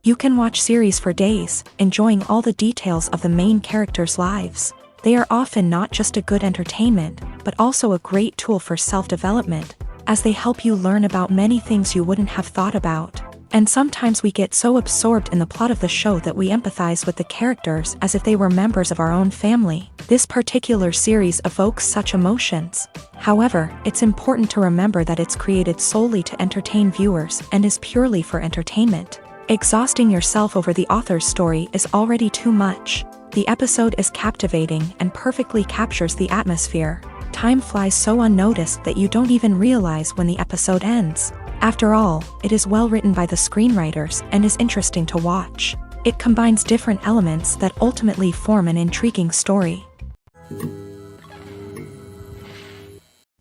You can watch series for days, enjoying all the details of the main characters' lives. They are often not just a good entertainment, but also a great tool for self-development, as they help you learn about many things you wouldn't have thought about. And sometimes we get so absorbed in the plot of the show that we empathize with the characters as if they were members of our own family. This particular series evokes such emotions. However, it's important to remember that it's created solely to entertain viewers and is purely for entertainment. Exhausting yourself over the author's story is already too much. The episode is captivating and perfectly captures the atmosphere. Time flies so unnoticed that you don't even realize when the episode ends. After all, it is well written by the screenwriters and is interesting to watch. It combines different elements that ultimately form an intriguing story.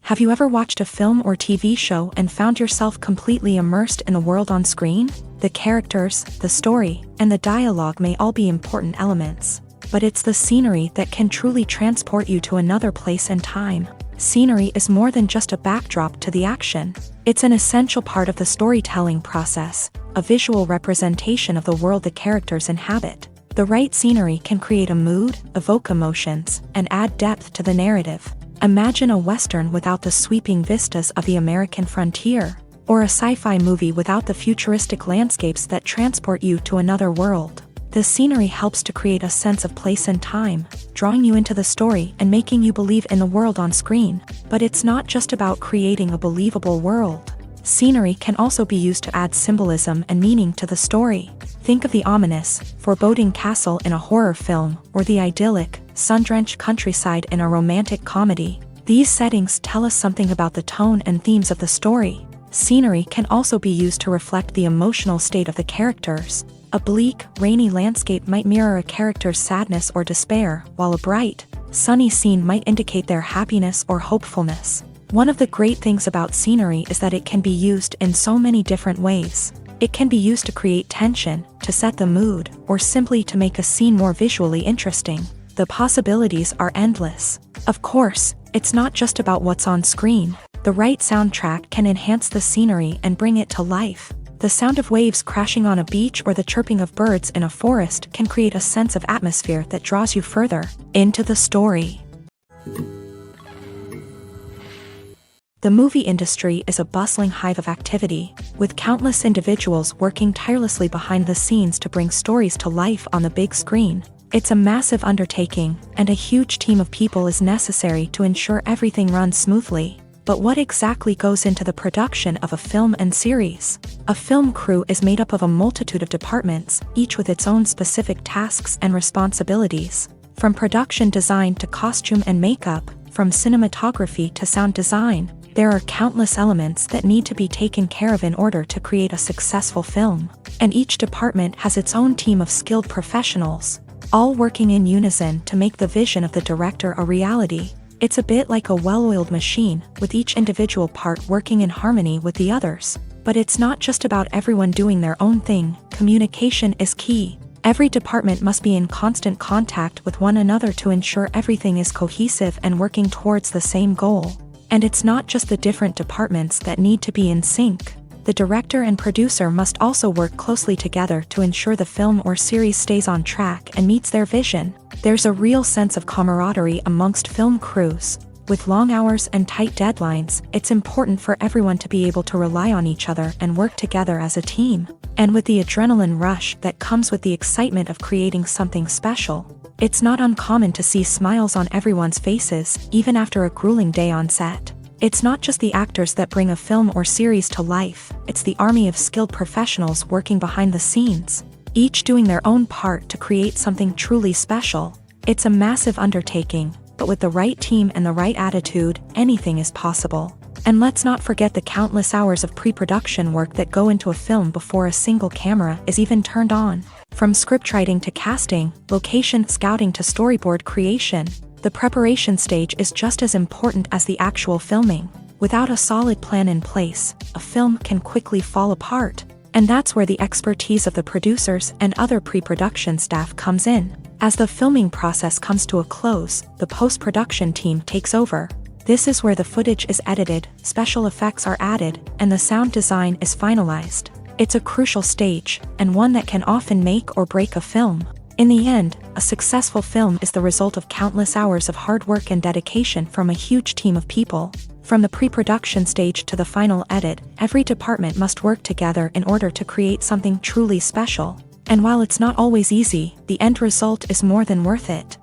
Have you ever watched a film or TV show and found yourself completely immersed in the world on screen? The characters, the story, and the dialogue may all be important elements, but it's the scenery that can truly transport you to another place and time. Scenery is more than just a backdrop to the action. It's an essential part of the storytelling process, a visual representation of the world the characters inhabit. The right scenery can create a mood, evoke emotions, and add depth to the narrative. Imagine a Western without the sweeping vistas of the American frontier, or a sci-fi movie without the futuristic landscapes that transport you to another world. The scenery helps to create a sense of place and time, drawing you into the story and making you believe in the world on screen. But it's not just about creating a believable world. Scenery can also be used to add symbolism and meaning to the story. Think of the ominous, foreboding castle in a horror film, or the idyllic, sun-drenched countryside in a romantic comedy. These settings tell us something about the tone and themes of the story. Scenery can also be used to reflect the emotional state of the characters. A bleak, rainy landscape might mirror a character's sadness or despair, while a bright, sunny scene might indicate their happiness or hopefulness. One of the great things about scenery is that it can be used in so many different ways. It can be used to create tension, to set the mood, or simply to make a scene more visually interesting. The possibilities are endless. Of course, it's not just about what's on screen. The right soundtrack can enhance the scenery and bring it to life. The sound of waves crashing on a beach or the chirping of birds in a forest can create a sense of atmosphere that draws you further into the story. The movie industry is a bustling hive of activity, with countless individuals working tirelessly behind the scenes to bring stories to life on the big screen. It's a massive undertaking, and a huge team of people is necessary to ensure everything runs smoothly. But what exactly goes into the production of a film and series? A film crew is made up of a multitude of departments, each with its own specific tasks and responsibilities. From production design to costume and makeup, from cinematography to sound design, there are countless elements that need to be taken care of in order to create a successful film. And each department has its own team of skilled professionals, all working in unison to make the vision of the director a reality. It's a bit like a well-oiled machine, with each individual part working in harmony with the others. But it's not just about everyone doing their own thing. Communication is key. Every department must be in constant contact with one another to ensure everything is cohesive and working towards the same goal. And it's not just the different departments that need to be in sync. The director and producer must also work closely together to ensure the film or series stays on track and meets their vision. There's a real sense of camaraderie amongst film crews. With long hours and tight deadlines, it's important for everyone to be able to rely on each other and work together as a team. And with the adrenaline rush that comes with the excitement of creating something special, it's not uncommon to see smiles on everyone's faces, even after a grueling day on set. It's not just the actors that bring a film or series to life, it's the army of skilled professionals working behind the scenes, each doing their own part to create something truly special. It's a massive undertaking, but with the right team and the right attitude, anything is possible. And let's not forget the countless hours of pre-production work that go into a film before a single camera is even turned on. From scriptwriting to casting, location scouting to storyboard creation, the preparation stage is just as important as the actual filming. Without a solid plan in place, a film can quickly fall apart. And that's where the expertise of the producers and other pre-production staff comes in. As the filming process comes to a close, the post-production team takes over. This is where the footage is edited, special effects are added, and the sound design is finalized. It's a crucial stage, and one that can often make or break a film. In the end, a successful film is the result of countless hours of hard work and dedication from a huge team of people. From the pre-production stage to the final edit, every department must work together in order to create something truly special. And while it's not always easy, the end result is more than worth it.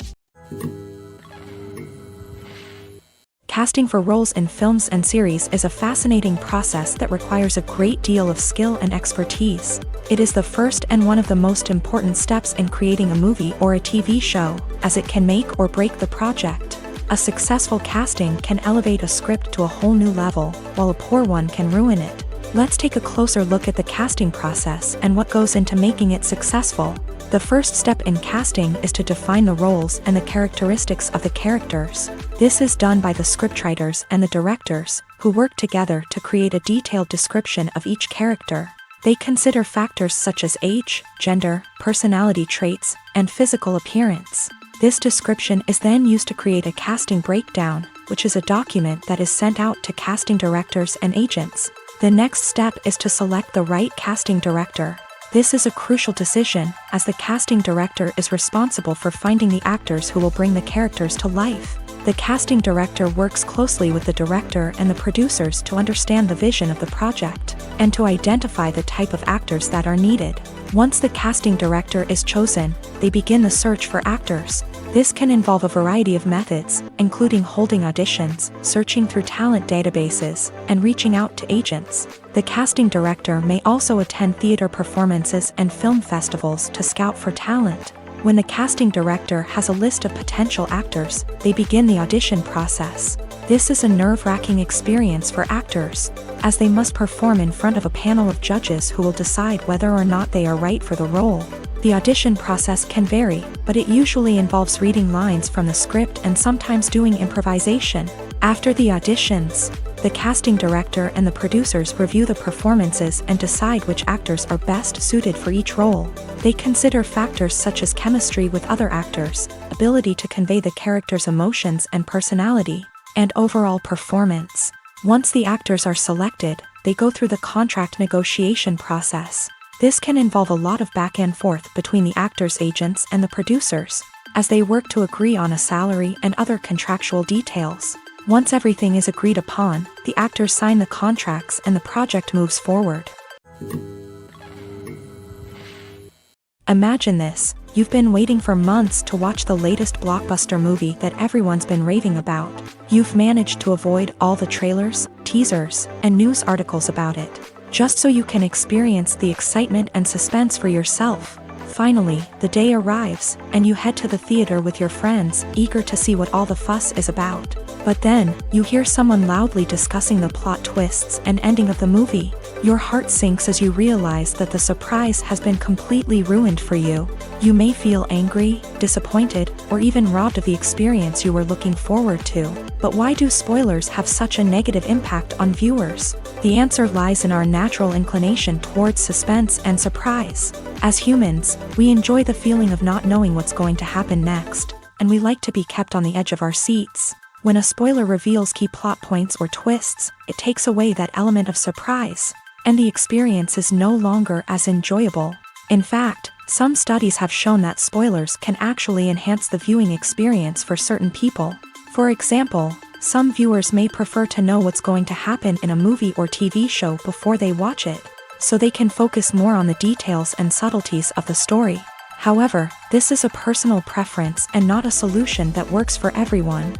Casting for roles in films and series is a fascinating process that requires a great deal of skill and expertise. It is the first and one of the most important steps in creating a movie or a TV show, as it can make or break the project. A successful casting can elevate a script to a whole new level, while a poor one can ruin it. Let's take a closer look at the casting process and what goes into making it successful. The first step in casting is to define the roles and the characteristics of the characters. This is done by the scriptwriters and the directors, who work together to create a detailed description of each character. They consider factors such as age, gender, personality traits, and physical appearance. This description is then used to create a casting breakdown, which is a document that is sent out to casting directors and agents. The next step is to select the right casting director. This is a crucial decision, as the casting director is responsible for finding the actors who will bring the characters to life. The casting director works closely with the director and the producers to understand the vision of the project, and to identify the type of actors that are needed. Once the casting director is chosen, they begin the search for actors. This can involve a variety of methods, including holding auditions, searching through talent databases, and reaching out to agents. The casting director may also attend theater performances and film festivals to scout for talent. When the casting director has a list of potential actors, they begin the audition process. This is a nerve-wracking experience for actors, as they must perform in front of a panel of judges who will decide whether or not they are right for the role. The audition process can vary, but it usually involves reading lines from the script and sometimes doing improvisation. After the auditions, the casting director and the producers review the performances and decide which actors are best suited for each role. They consider factors such as chemistry with other actors, ability to convey the character's emotions and personality, and overall performance. Once the actors are selected, they go through the contract negotiation process. This can involve a lot of back and forth between the actors' agents and the producers, as they work to agree on a salary and other contractual details. Once everything is agreed upon, the actors sign the contracts and the project moves forward. Imagine this: you've been waiting for months to watch the latest blockbuster movie that everyone's been raving about. You've managed to avoid all the trailers, teasers, and news articles about it, just so you can experience the excitement and suspense for yourself. Finally, the day arrives, and you head to the theater with your friends, eager to see what all the fuss is about. But then, you hear someone loudly discussing the plot twists and ending of the movie. Your heart sinks as you realize that the surprise has been completely ruined for you. You may feel angry, disappointed, or even robbed of the experience you were looking forward to. But why do spoilers have such a negative impact on viewers? The answer lies in our natural inclination towards suspense and surprise. As humans, we enjoy the feeling of not knowing what's going to happen next, and we like to be kept on the edge of our seats. When a spoiler reveals key plot points or twists, it takes away that element of surprise, and the experience is no longer as enjoyable. In fact, some studies have shown that spoilers can actually enhance the viewing experience for certain people. For example, some viewers may prefer to know what's going to happen in a movie or TV show before they watch it, so they can focus more on the details and subtleties of the story. However, this is a personal preference and not a solution that works for everyone.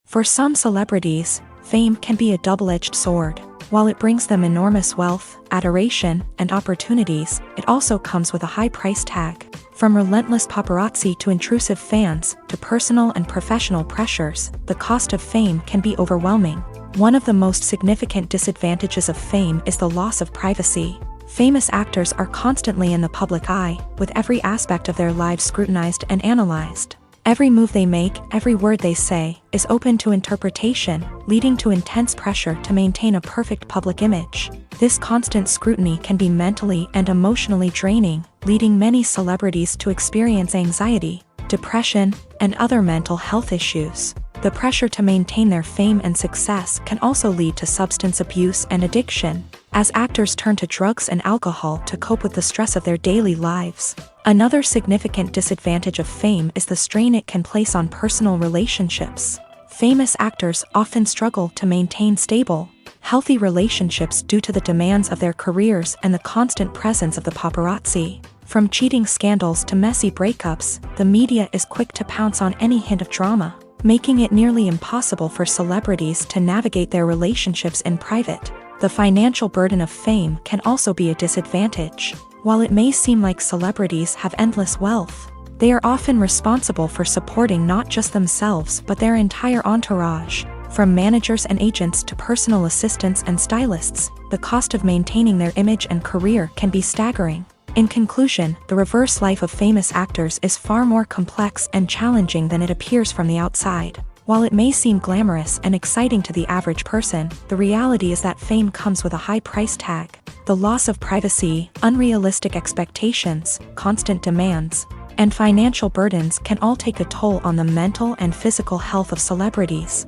For some celebrities, fame can be a double-edged sword. While it brings them enormous wealth, adoration, and opportunities, it also comes with a high price tag. From relentless paparazzi to intrusive fans, to personal and professional pressures, the cost of fame can be overwhelming. One of the most significant disadvantages of fame is the loss of privacy. Famous actors are constantly in the public eye, with every aspect of their lives scrutinized and analyzed. Every move they make, every word they say, is open to interpretation, leading to intense pressure to maintain a perfect public image. This constant scrutiny can be mentally and emotionally draining, leading many celebrities to experience anxiety, depression, and other mental health issues. The pressure to maintain their fame and success can also lead to substance abuse and addiction, as actors turn to drugs and alcohol to cope with the stress of their daily lives. Another significant disadvantage of fame is the strain it can place on personal relationships. Famous actors often struggle to maintain stable, healthy relationships due to the demands of their careers and the constant presence of the paparazzi. From cheating scandals to messy breakups, the media is quick to pounce on any hint of drama, making it nearly impossible for celebrities to navigate their relationships in private. The financial burden of fame can also be a disadvantage. While it may seem like celebrities have endless wealth, they are often responsible for supporting not just themselves but their entire entourage. From managers and agents to personal assistants and stylists, the cost of maintaining their image and career can be staggering. In conclusion, the reverse life of famous actors is far more complex and challenging than it appears from the outside. While it may seem glamorous and exciting to the average person, the reality is that fame comes with a high price tag. The loss of privacy, unrealistic expectations, constant demands, and financial burdens can all take a toll on the mental and physical health of celebrities.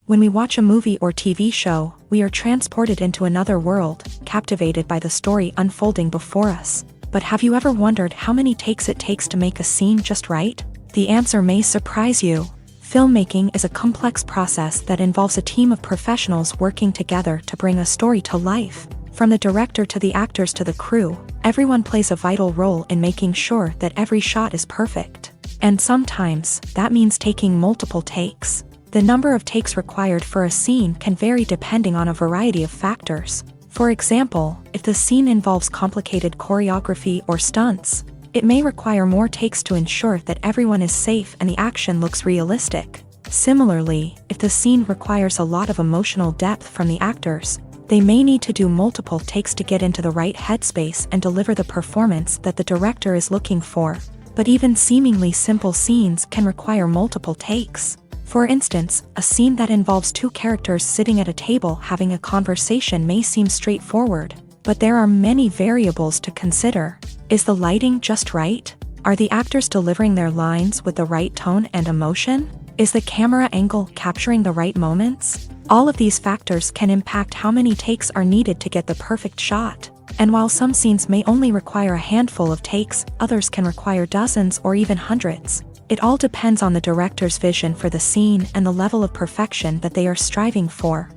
When we watch a movie or TV show, we are transported into another world, captivated by the story unfolding before us. But have you ever wondered how many takes it takes to make a scene just right? The answer may surprise you. Filmmaking is a complex process that involves a team of professionals working together to bring a story to life. From the director to the actors to the crew, everyone plays a vital role in making sure that every shot is perfect. And sometimes, that means taking multiple takes. The number of takes required for a scene can vary depending on a variety of factors. For example, if the scene involves complicated choreography or stunts, it may require more takes to ensure that everyone is safe and the action looks realistic. Similarly, if the scene requires a lot of emotional depth from the actors, they may need to do multiple takes to get into the right headspace and deliver the performance that the director is looking for. But even seemingly simple scenes can require multiple takes. For instance, a scene that involves two characters sitting at a table having a conversation may seem straightforward, but there are many variables to consider. Is the lighting just right? Are the actors delivering their lines with the right tone and emotion? Is the camera angle capturing the right moments? All of these factors can impact how many takes are needed to get the perfect shot. And while some scenes may only require a handful of takes, others can require dozens or even hundreds. It all depends on the director's vision for the scene and the level of perfection that they are striving for.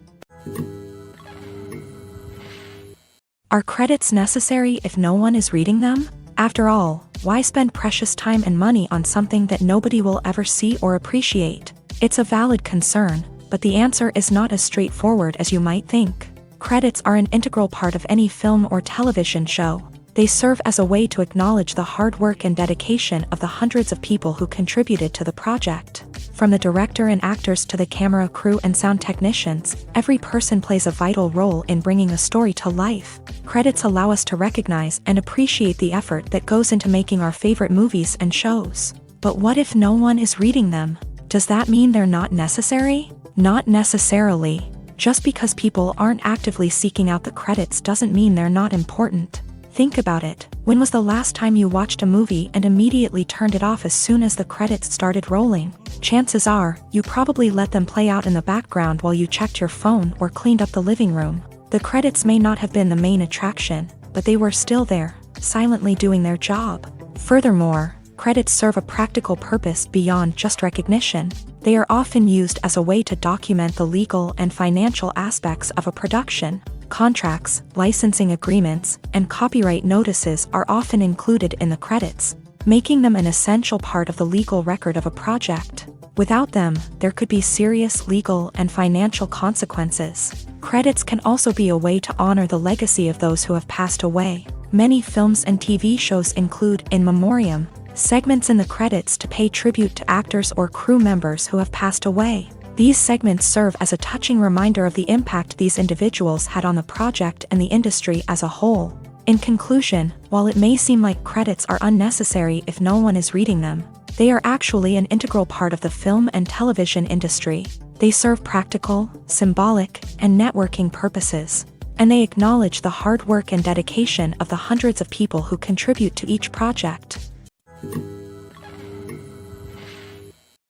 Are credits necessary if no one is reading them? After all, why spend precious time and money on something that nobody will ever see or appreciate? It's a valid concern, but the answer is not as straightforward as you might think. Credits are an integral part of any film or television show. They serve as a way to acknowledge the hard work and dedication of the hundreds of people who contributed to the project. From the director and actors to the camera crew and sound technicians, every person plays a vital role in bringing a story to life. Credits allow us to recognize and appreciate the effort that goes into making our favorite movies and shows. But what if no one is reading them? Does that mean they're not necessary? Not necessarily. Just because people aren't actively seeking out the credits doesn't mean they're not important. Think about it. When was the last time you watched a movie and immediately turned it off as soon as the credits started rolling? Chances are, you probably let them play out in the background while you checked your phone or cleaned up the living room. The credits may not have been the main attraction, but they were still there, silently doing their job. Furthermore, credits serve a practical purpose beyond just recognition. They are often used as a way to document the legal and financial aspects of a production. Contracts, licensing agreements, and copyright notices are often included in the credits, making them an essential part of the legal record of a project. Without them, there could be serious legal and financial consequences. Credits can also be a way to honor the legacy of those who have passed away. Many films and TV shows include in memoriam segments in the credits to pay tribute to actors or crew members who have passed away. These segments serve as a touching reminder of the impact these individuals had on the project and the industry as a whole. In conclusion, while it may seem like credits are unnecessary if no one is reading them, they are actually an integral part of the film and television industry. They serve practical, symbolic, and networking purposes, and they acknowledge the hard work and dedication of the hundreds of people who contribute to each project.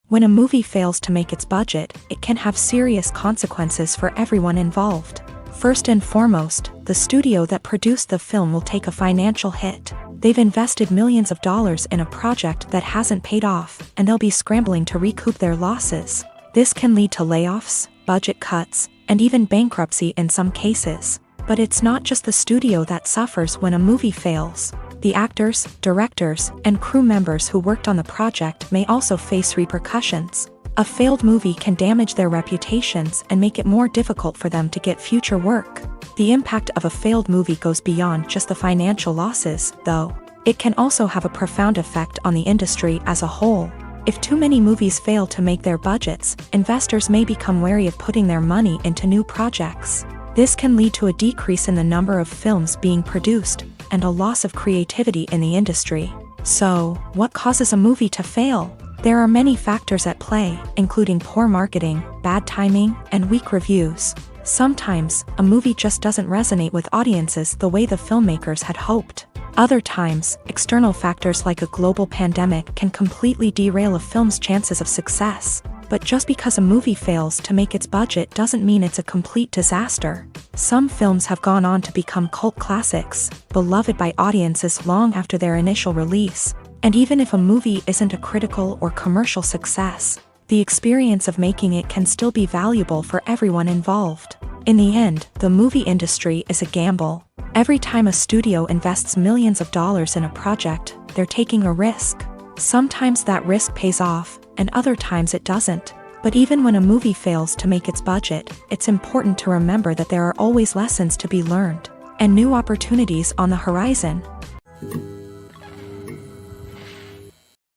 When a movie fails to make its budget, it can have serious consequences for everyone involved. First and foremost, the studio that produced the film will take a financial hit. They've invested millions of dollars in a project that hasn't paid off, and they'll be scrambling to recoup their losses. This can lead to layoffs, budget cuts, and even bankruptcy in some cases. But it's not just the studio that suffers when a movie fails. The actors, directors, and crew members who worked on the project may also face repercussions. A failed movie can damage their reputations and make it more difficult for them to get future work. The impact of a failed movie goes beyond just the financial losses, though. It can also have a profound effect on the industry as a whole. If too many movies fail to make their budgets, investors may become wary of putting their money into new projects. This can lead to a decrease in the number of films being produced, and a loss of creativity in the industry. So, what causes a movie to fail? There are many factors at play, including poor marketing, bad timing, and weak reviews. Sometimes, a movie just doesn't resonate with audiences the way the filmmakers had hoped. Other times, external factors like a global pandemic can completely derail a film's chances of success. But just because a movie fails to make its budget doesn't mean it's a complete disaster. Some films have gone on to become cult classics, beloved by audiences long after their initial release. And even if a movie isn't a critical or commercial success, the experience of making it can still be valuable for everyone involved. In the end, the movie industry is a gamble. Every time a studio invests millions of dollars in a project, they're taking a risk. Sometimes that risk pays off, and other times it doesn't. But even when a movie fails to make its budget, it's important to remember that there are always lessons to be learned, and new opportunities on the horizon.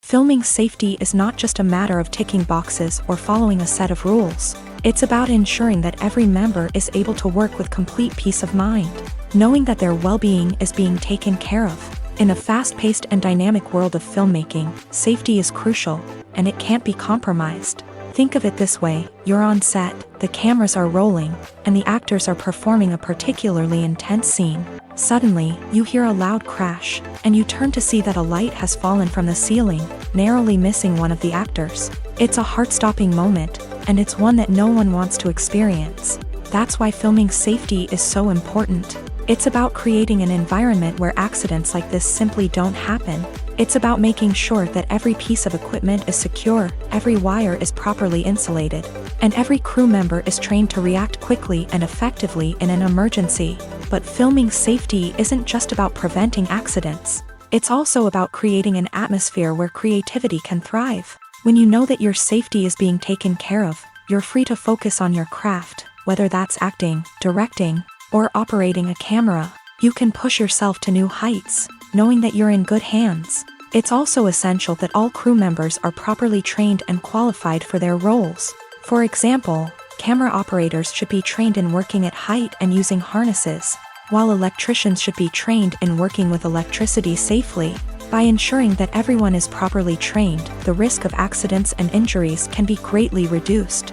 Filming safety is not just a matter of ticking boxes or following a set of rules. It's about ensuring that every member is able to work with complete peace of mind, knowing that their well-being is being taken care of. In a fast-paced and dynamic world of filmmaking, safety is crucial, and it can't be compromised. Think of it this way: you're on set, the cameras are rolling, and the actors are performing a particularly intense scene. Suddenly, you hear a loud crash, and you turn to see that a light has fallen from the ceiling, narrowly missing one of the actors. It's a heart-stopping moment, and it's one that no one wants to experience. That's why filming safety is so important. It's about creating an environment where accidents like this simply don't happen. It's about making sure that every piece of equipment is secure, every wire is properly insulated, and every crew member is trained to react quickly and effectively in an emergency. But filming safety isn't just about preventing accidents. It's also about creating an atmosphere where creativity can thrive. When you know that your safety is being taken care of, you're free to focus on your craft, whether that's acting, directing, or operating a camera. You can push yourself to new heights, knowing that you're in good hands. It's also essential that all crew members are properly trained and qualified for their roles. For example, camera operators should be trained in working at height and using harnesses, while electricians should be trained in working with electricity safely. By ensuring that everyone is properly trained, the risk of accidents and injuries can be greatly reduced.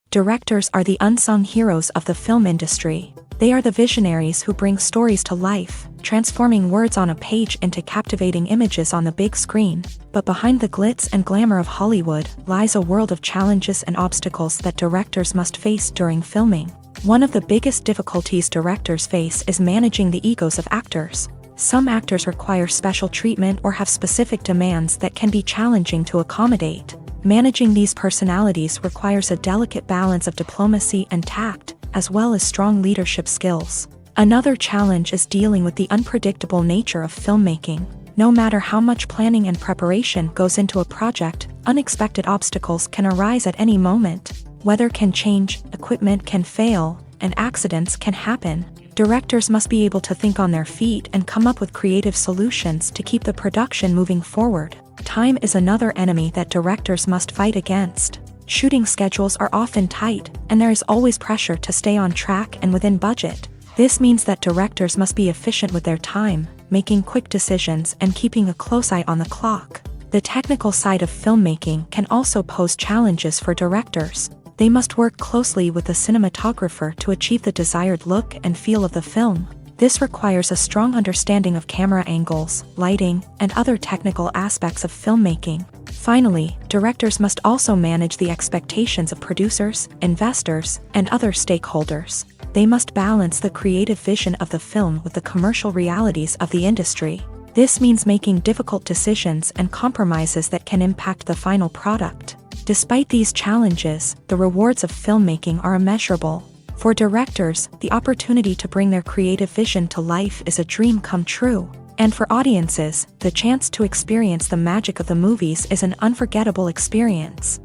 Directors are the unsung heroes of the film industry. They are the visionaries who bring stories to life, transforming words on a page into captivating images on the big screen. But behind the glitz and glamour of Hollywood lies a world of challenges and obstacles that directors must face during filming. One of the biggest difficulties directors face is managing the egos of actors. Some actors require special treatment or have specific demands that can be challenging to accommodate. Managing these personalities requires a delicate balance of diplomacy and tact, as well as strong leadership skills. Another challenge is dealing with the unpredictable nature of filmmaking. No matter how much planning and preparation goes into a project, unexpected obstacles can arise at any moment. Weather can change, equipment can fail, and accidents can happen. Directors must be able to think on their feet and come up with creative solutions to keep the production moving forward. Time is another enemy that directors must fight against. Shooting schedules are often tight, and there is always pressure to stay on track and within budget. This means that directors must be efficient with their time, making quick decisions and keeping a close eye on the clock. The technical side of filmmaking can also pose challenges for directors. They must work closely with the cinematographer to achieve the desired look and feel of the film. This requires a strong understanding of camera angles, lighting, and other technical aspects of filmmaking. Finally, directors must also manage the expectations of producers, investors, and other stakeholders. They must balance the creative vision of the film with the commercial realities of the industry. This means making difficult decisions and compromises that can impact the final product. Despite these challenges, the rewards of filmmaking are immeasurable. For directors, the opportunity to bring their creative vision to life is a dream come true. And for audiences, the chance to experience the magic of the movies is an unforgettable experience.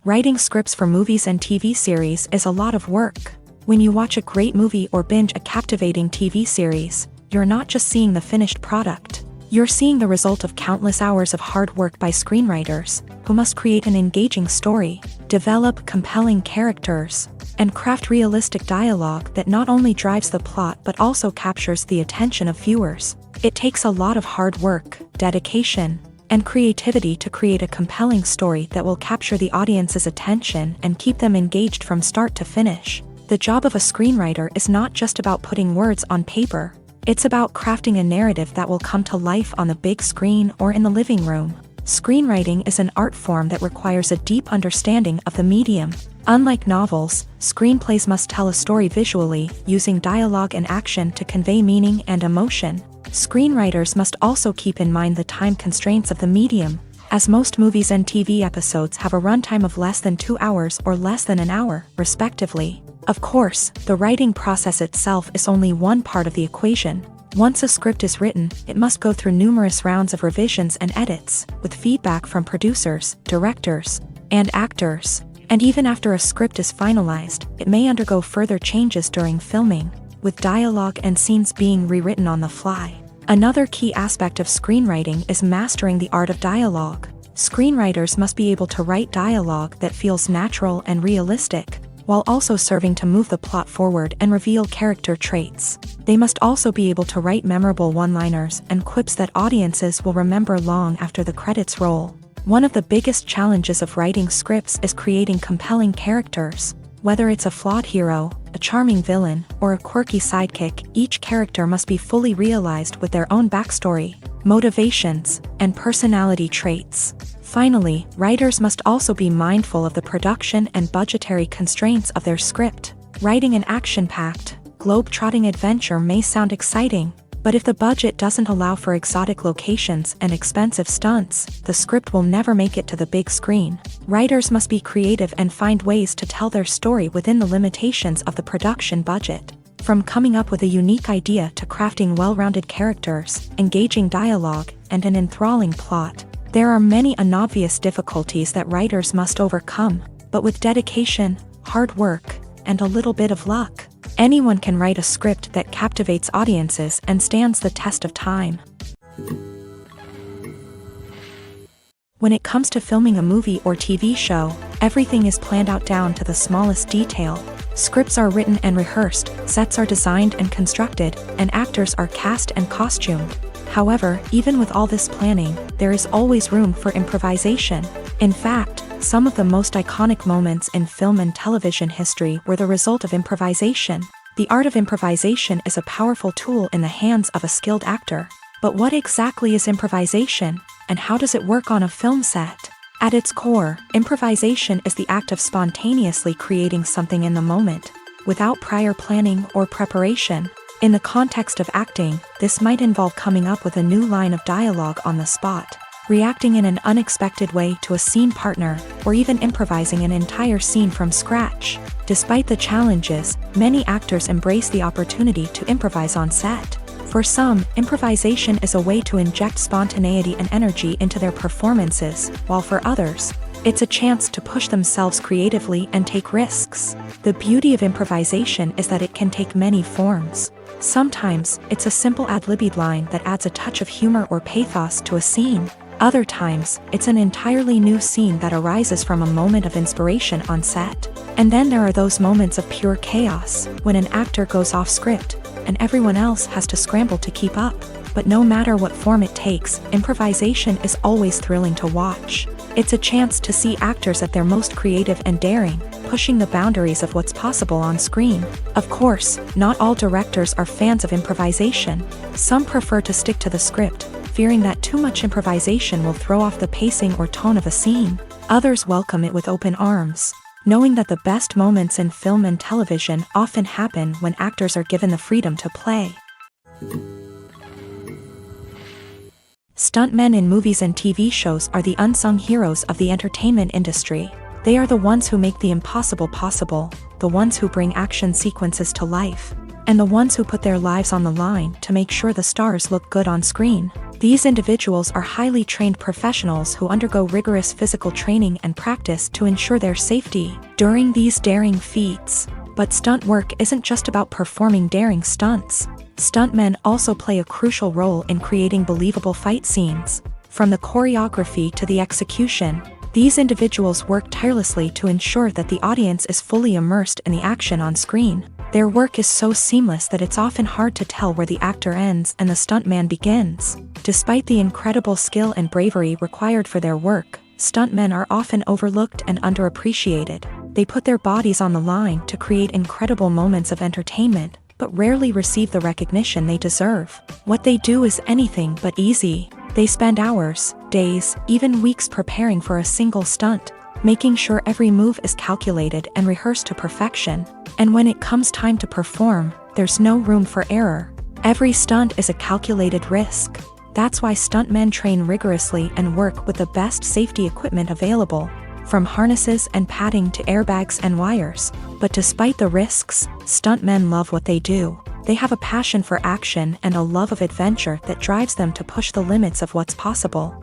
Writing scripts for movies and TV series is a lot of work. When you watch a great movie or binge a captivating TV series, you're not just seeing the finished product. You're seeing the result of countless hours of hard work by screenwriters, who must create an engaging story, develop compelling characters, and craft realistic dialogue that not only drives the plot but also captures the attention of viewers. It takes a lot of hard work, dedication, and creativity to create a compelling story that will capture the audience's attention and keep them engaged from start to finish. The job of a screenwriter is not just about putting words on paper. It's about crafting a narrative that will come to life on the big screen or in the living room. Screenwriting is an art form that requires a deep understanding of the medium. Unlike novels, screenplays must tell a story visually, using dialogue and action to convey meaning and emotion. Screenwriters must also keep in mind the time constraints of the medium, as most movies and TV episodes have a runtime of less than 2 hours or less than an hour, respectively. Of course, the writing process itself is only one part of the equation. Once a script is written, it must go through numerous rounds of revisions and edits, with feedback from producers, directors, and actors. And even after a script is finalized, it may undergo further changes during filming, with dialogue and scenes being rewritten on the fly. Another key aspect of screenwriting is mastering the art of dialogue. Screenwriters must be able to write dialogue that feels natural and realistic, while also serving to move the plot forward and reveal character traits. They must also be able to write memorable one-liners and quips that audiences will remember long after the credits roll. One of the biggest challenges of writing scripts is creating compelling characters. Whether it's a flawed hero, a charming villain, or a quirky sidekick, each character must be fully realized with their own backstory, motivations, and personality traits. Finally, writers must also be mindful of the production and budgetary constraints of their script. Writing an action-packed, globe-trotting adventure may sound exciting, but if the budget doesn't allow for exotic locations and expensive stunts, the script will never make it to the big screen. Writers must be creative and find ways to tell their story within the limitations of the production budget. From coming up with a unique idea to crafting well-rounded characters, engaging dialogue, and an enthralling plot, there are many unobvious difficulties that writers must overcome, but with dedication, hard work, and a little bit of luck, anyone can write a script that captivates audiences and stands the test of time. When it comes to filming a movie or TV show, everything is planned out down to the smallest detail. Scripts are written and rehearsed, sets are designed and constructed, and actors are cast and costumed. However, even with all this planning, there is always room for improvisation. In fact, some of the most iconic moments in film and television history were the result of improvisation. The art of improvisation is a powerful tool in the hands of a skilled actor. But what exactly is improvisation, and how does it work on a film set? At its core, improvisation is the act of spontaneously creating something in the moment, without prior planning or preparation. In the context of acting, this might involve coming up with a new line of dialogue on the spot, reacting in an unexpected way to a scene partner, or even improvising an entire scene from scratch. Despite the challenges, many actors embrace the opportunity to improvise on set. For some, improvisation is a way to inject spontaneity and energy into their performances, while for others, it's a chance to push themselves creatively and take risks. The beauty of improvisation is that it can take many forms. Sometimes, it's a simple ad-libbed line that adds a touch of humor or pathos to a scene. Other times, it's an entirely new scene that arises from a moment of inspiration on set. And then there are those moments of pure chaos, when an actor goes off script, and everyone else has to scramble to keep up. But no matter what form it takes, improvisation is always thrilling to watch. It's a chance to see actors at their most creative and daring, pushing the boundaries of what's possible on screen. Of course, not all directors are fans of improvisation. Some prefer to stick to the script, fearing that too much improvisation will throw off the pacing or tone of a scene. Others welcome it with open arms, knowing that the best moments in film and television often happen when actors are given the freedom to play. Stuntmen in movies and TV shows are the unsung heroes of the entertainment industry. They are the ones who make the impossible possible, the ones who bring action sequences to life, and the ones who put their lives on the line to make sure the stars look good on screen. These individuals are highly trained professionals who undergo rigorous physical training and practice to ensure their safety during these daring feats. But stunt work isn't just about performing daring stunts. Stuntmen also play a crucial role in creating believable fight scenes. From the choreography to the execution, these individuals work tirelessly to ensure that the audience is fully immersed in the action on screen. Their work is so seamless that it's often hard to tell where the actor ends and the stuntman begins. Despite the incredible skill and bravery required for their work, stuntmen are often overlooked and underappreciated. They put their bodies on the line to create incredible moments of entertainment, but rarely receive the recognition they deserve. What they do is anything but easy. They spend hours, days, even weeks preparing for a single stunt, making sure every move is calculated and rehearsed to perfection. And when it comes time to perform, there's no room for error. Every stunt is a calculated risk. That's why stuntmen train rigorously and work with the best safety equipment available, from harnesses and padding to airbags and wires. But despite the risks, stuntmen love what they do. They have a passion for action and a love of adventure that drives them to push the limits of what's possible.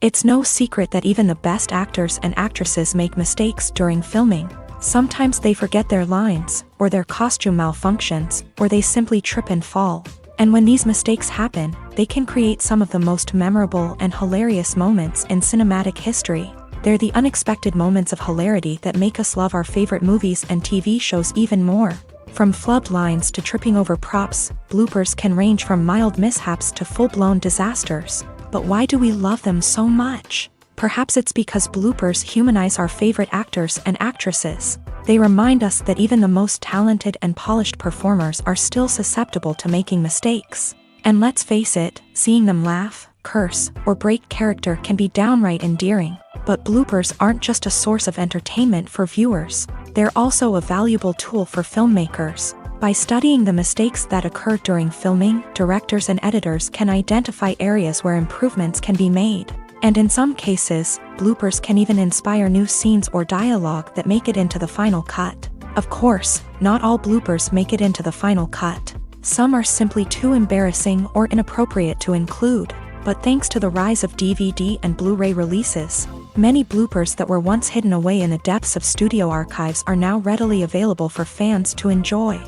It's no secret that even the best actors and actresses make mistakes during filming. Sometimes they forget their lines, or their costume malfunctions, or they simply trip and fall. And when these mistakes happen, they can create some of the most memorable and hilarious moments in cinematic history. They're the unexpected moments of hilarity that make us love our favorite movies and TV shows even more. From flubbed lines to tripping over props, bloopers can range from mild mishaps to full-blown disasters. But why do we love them so much? Perhaps it's because bloopers humanize our favorite actors and actresses. They remind us that even the most talented and polished performers are still susceptible to making mistakes. And let's face it, seeing them laugh, curse, or break character can be downright endearing. But bloopers aren't just a source of entertainment for viewers. They're also a valuable tool for filmmakers. By studying the mistakes that occur during filming, directors and editors can identify areas where improvements can be made. And in some cases, bloopers can even inspire new scenes or dialogue that make it into the final cut. Of course, not all bloopers make it into the final cut. Some are simply too embarrassing or inappropriate to include. But thanks to the rise of DVD and Blu-ray releases, many bloopers that were once hidden away in the depths of studio archives are now readily available for fans to enjoy.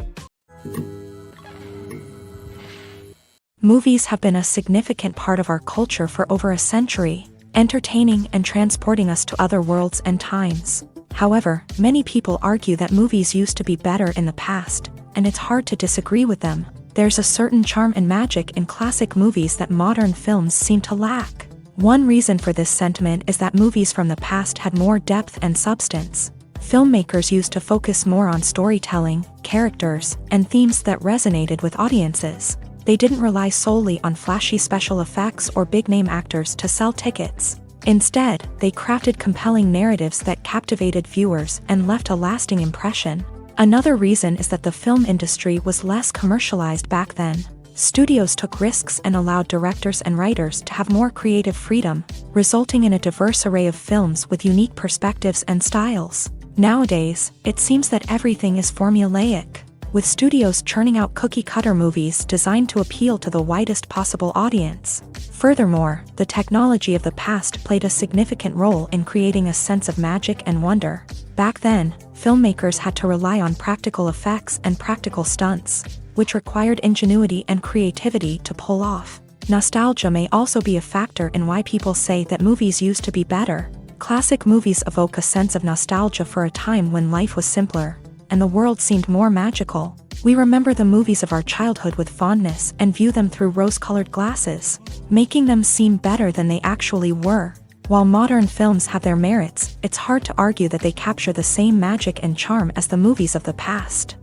Movies have been a significant part of our culture for over a century, entertaining and transporting us to other worlds and times. However, many people argue that movies used to be better in the past, and it's hard to disagree with them. There's a certain charm and magic in classic movies that modern films seem to lack. One reason for this sentiment is that movies from the past had more depth and substance. Filmmakers used to focus more on storytelling, characters, and themes that resonated with audiences. They didn't rely solely on flashy special effects or big-name actors to sell tickets. Instead, they crafted compelling narratives that captivated viewers and left a lasting impression. Another reason is that the film industry was less commercialized back then. Studios took risks and allowed directors and writers to have more creative freedom, resulting in a diverse array of films with unique perspectives and styles. Nowadays, it seems that everything is formulaic, with studios churning out cookie-cutter movies designed to appeal to the widest possible audience. Furthermore, the technology of the past played a significant role in creating a sense of magic and wonder. Back then, filmmakers had to rely on practical effects and practical stunts, which required ingenuity and creativity to pull off. Nostalgia may also be a factor in why people say that movies used to be better. Classic movies evoke a sense of nostalgia for a time when life was simpler, and the world seemed more magical. We remember the movies of our childhood with fondness and view them through rose-colored glasses, making them seem better than they actually were. While modern films have their merits, it's hard to argue that they capture the same magic and charm as the movies of the past.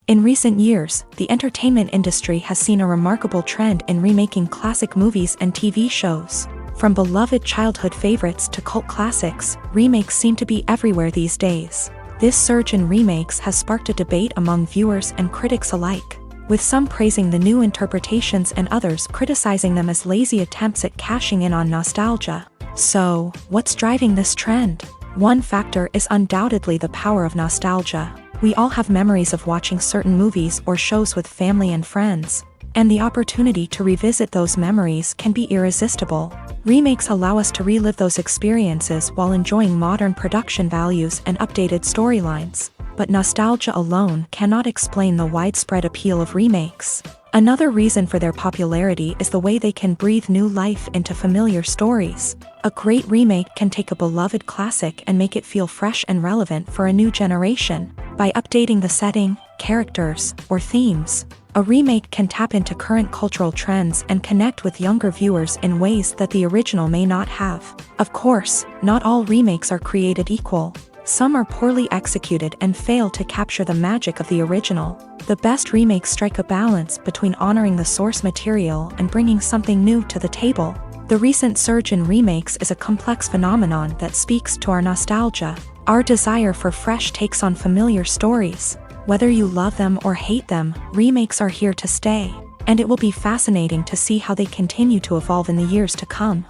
In recent years, the entertainment industry has seen a remarkable trend in remaking classic movies and TV shows. From beloved childhood favorites to cult classics, remakes seem to be everywhere these days. This surge in remakes has sparked a debate among viewers and critics alike, with some praising the new interpretations and others criticizing them as lazy attempts at cashing in on nostalgia. So, what's driving this trend? One factor is undoubtedly the power of nostalgia. We all have memories of watching certain movies or shows with family and friends, and the opportunity to revisit those memories can be irresistible. Remakes allow us to relive those experiences while enjoying modern production values and updated storylines. But nostalgia alone cannot explain the widespread appeal of remakes. Another reason for their popularity is the way they can breathe new life into familiar stories. A great remake can take a beloved classic and make it feel fresh and relevant for a new generation. By updating the setting, characters, or themes, a remake can tap into current cultural trends and connect with younger viewers in ways that the original may not have. Of course, not all remakes are created equal. Some are poorly executed and fail to capture the magic of the original. The best remakes strike a balance between honoring the source material and bringing something new to the table. The recent surge in remakes is a complex phenomenon that speaks to our nostalgia, our desire for fresh takes on familiar stories. Whether you love them or hate them, remakes are here to stay, and it will be fascinating to see how they continue to evolve in the years to come.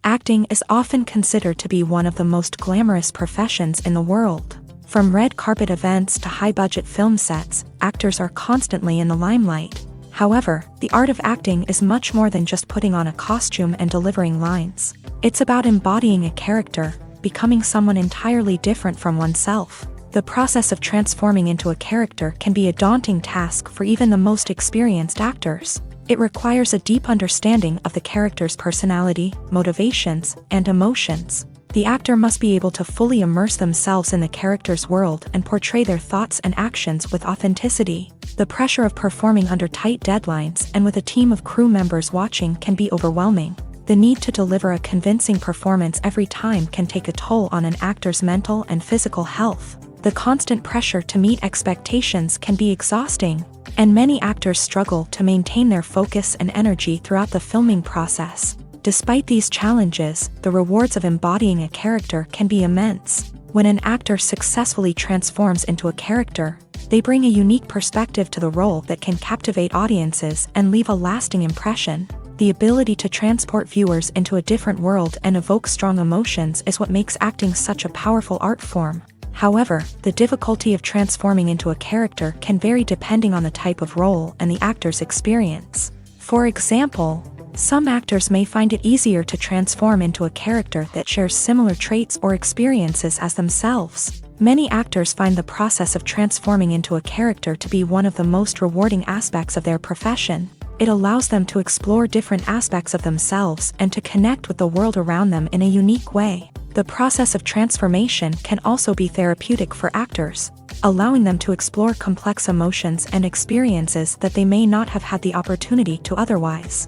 Acting is often considered to be one of the most glamorous professions in the world. From red carpet events to high-budget film sets, actors are constantly in the limelight. However, the art of acting is much more than just putting on a costume and delivering lines. It's about embodying a character, becoming someone entirely different from oneself. The process of transforming into a character can be a daunting task for even the most experienced actors. It requires a deep understanding of the character's personality, motivations, and emotions. The actor must be able to fully immerse themselves in the character's world and portray their thoughts and actions with authenticity. The pressure of performing under tight deadlines and with a team of crew members watching can be overwhelming. The need to deliver a convincing performance every time can take a toll on an actor's mental and physical health. The constant pressure to meet expectations can be exhausting, and many actors struggle to maintain their focus and energy throughout the filming process. Despite these challenges, the rewards of embodying a character can be immense. When an actor successfully transforms into a character, they bring a unique perspective to the role that can captivate audiences and leave a lasting impression. The ability to transport viewers into a different world and evoke strong emotions is what makes acting such a powerful art form. However, the difficulty of transforming into a character can vary depending on the type of role and the actor's experience. For example, some actors may find it easier to transform into a character that shares similar traits or experiences as themselves. Many actors find the process of transforming into a character to be one of the most rewarding aspects of their profession. It allows them to explore different aspects of themselves and to connect with the world around them in a unique way. The process of transformation can also be therapeutic for actors, allowing them to explore complex emotions and experiences that they may not have had the opportunity to otherwise.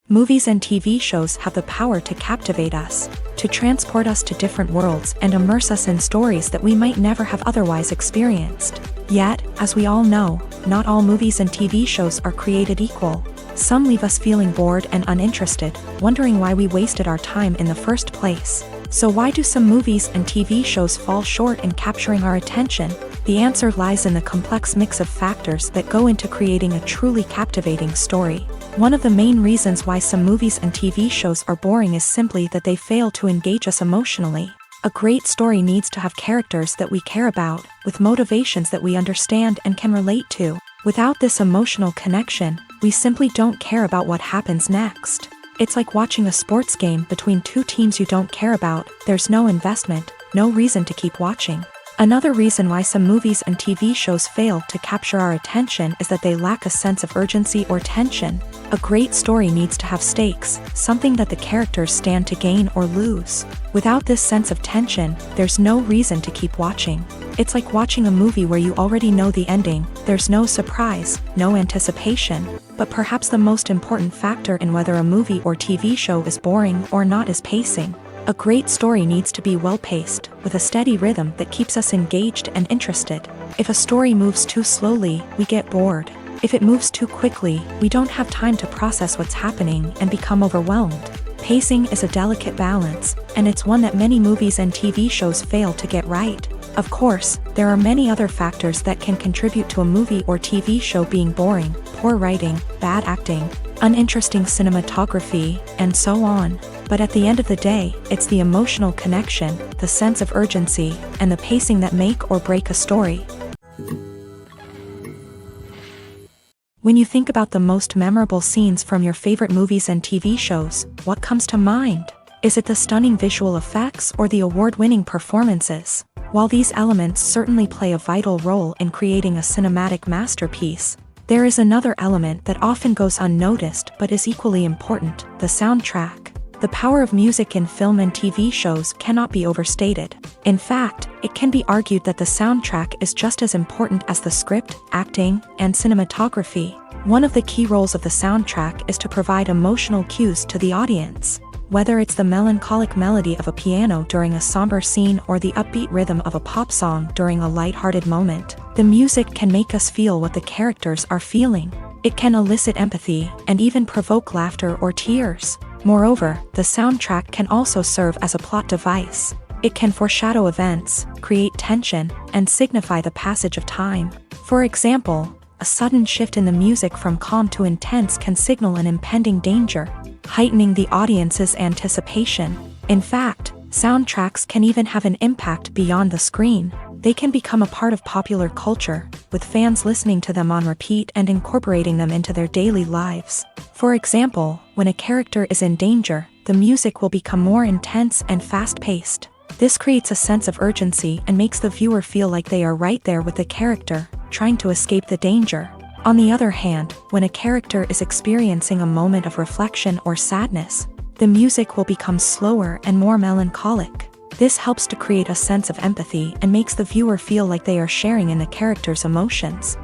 Movies and TV shows have the power to captivate us, to transport us to different worlds and immerse us in stories that we might never have otherwise experienced. Yet, as we all know, not all movies and TV shows are created equal. Some leave us feeling bored and uninterested, wondering why we wasted our time in the first place. So why do some movies and TV shows fall short in capturing our attention? The answer lies in the complex mix of factors that go into creating a truly captivating story. One of the main reasons why some movies and TV shows are boring is simply that they fail to engage us emotionally. A great story needs to have characters that we care about, with motivations that we understand and can relate to. Without this emotional connection, we simply don't care about what happens next. It's like watching a sports game between two teams you don't care about. There's no investment, no reason to keep watching. Another reason why some movies and TV shows fail to capture our attention is that they lack a sense of urgency or tension. A great story needs to have stakes, something that the characters stand to gain or lose. Without this sense of tension, there's no reason to keep watching. It's like watching a movie where you already know the ending, there's no surprise, no anticipation. But perhaps the most important factor in whether a movie or TV show is boring or not is pacing. A great story needs to be well-paced, with a steady rhythm that keeps us engaged and interested. If a story moves too slowly, we get bored. If it moves too quickly, we don't have time to process what's happening and become overwhelmed. Pacing is a delicate balance, and it's one that many movies and TV shows fail to get right. Of course, there are many other factors that can contribute to a movie or TV show being boring: poor writing, bad acting, uninteresting cinematography, and so on. But at the end of the day, it's the emotional connection, the sense of urgency, and the pacing that make or break a story. When you think about the most memorable scenes from your favorite movies and TV shows, what comes to mind? Is it the stunning visual effects or the award-winning performances? While these elements certainly play a vital role in creating a cinematic masterpiece, there is another element that often goes unnoticed but is equally important: the soundtrack. The power of music in film and TV shows cannot be overstated. In fact, it can be argued that the soundtrack is just as important as the script, acting, and cinematography. One of the key roles of the soundtrack is to provide emotional cues to the audience. Whether it's the melancholic melody of a piano during a somber scene or the upbeat rhythm of a pop song during a lighthearted moment, the music can make us feel what the characters are feeling. It can elicit empathy and even provoke laughter or tears. Moreover, the soundtrack can also serve as a plot device. It can foreshadow events, create tension, and signify the passage of time. For example, a sudden shift in the music from calm to intense can signal an impending danger, heightening the audience's anticipation. In fact, soundtracks can even have an impact beyond the screen. They can become a part of popular culture, with fans listening to them on repeat and incorporating them into their daily lives. For example, when a character is in danger, the music will become more intense and fast-paced. This creates a sense of urgency and makes the viewer feel like they are right there with the character, trying to escape the danger. On the other hand, when a character is experiencing a moment of reflection or sadness, the music will become slower and more melancholic. This helps to create a sense of empathy and makes the viewer feel like they are sharing in the character's emotions.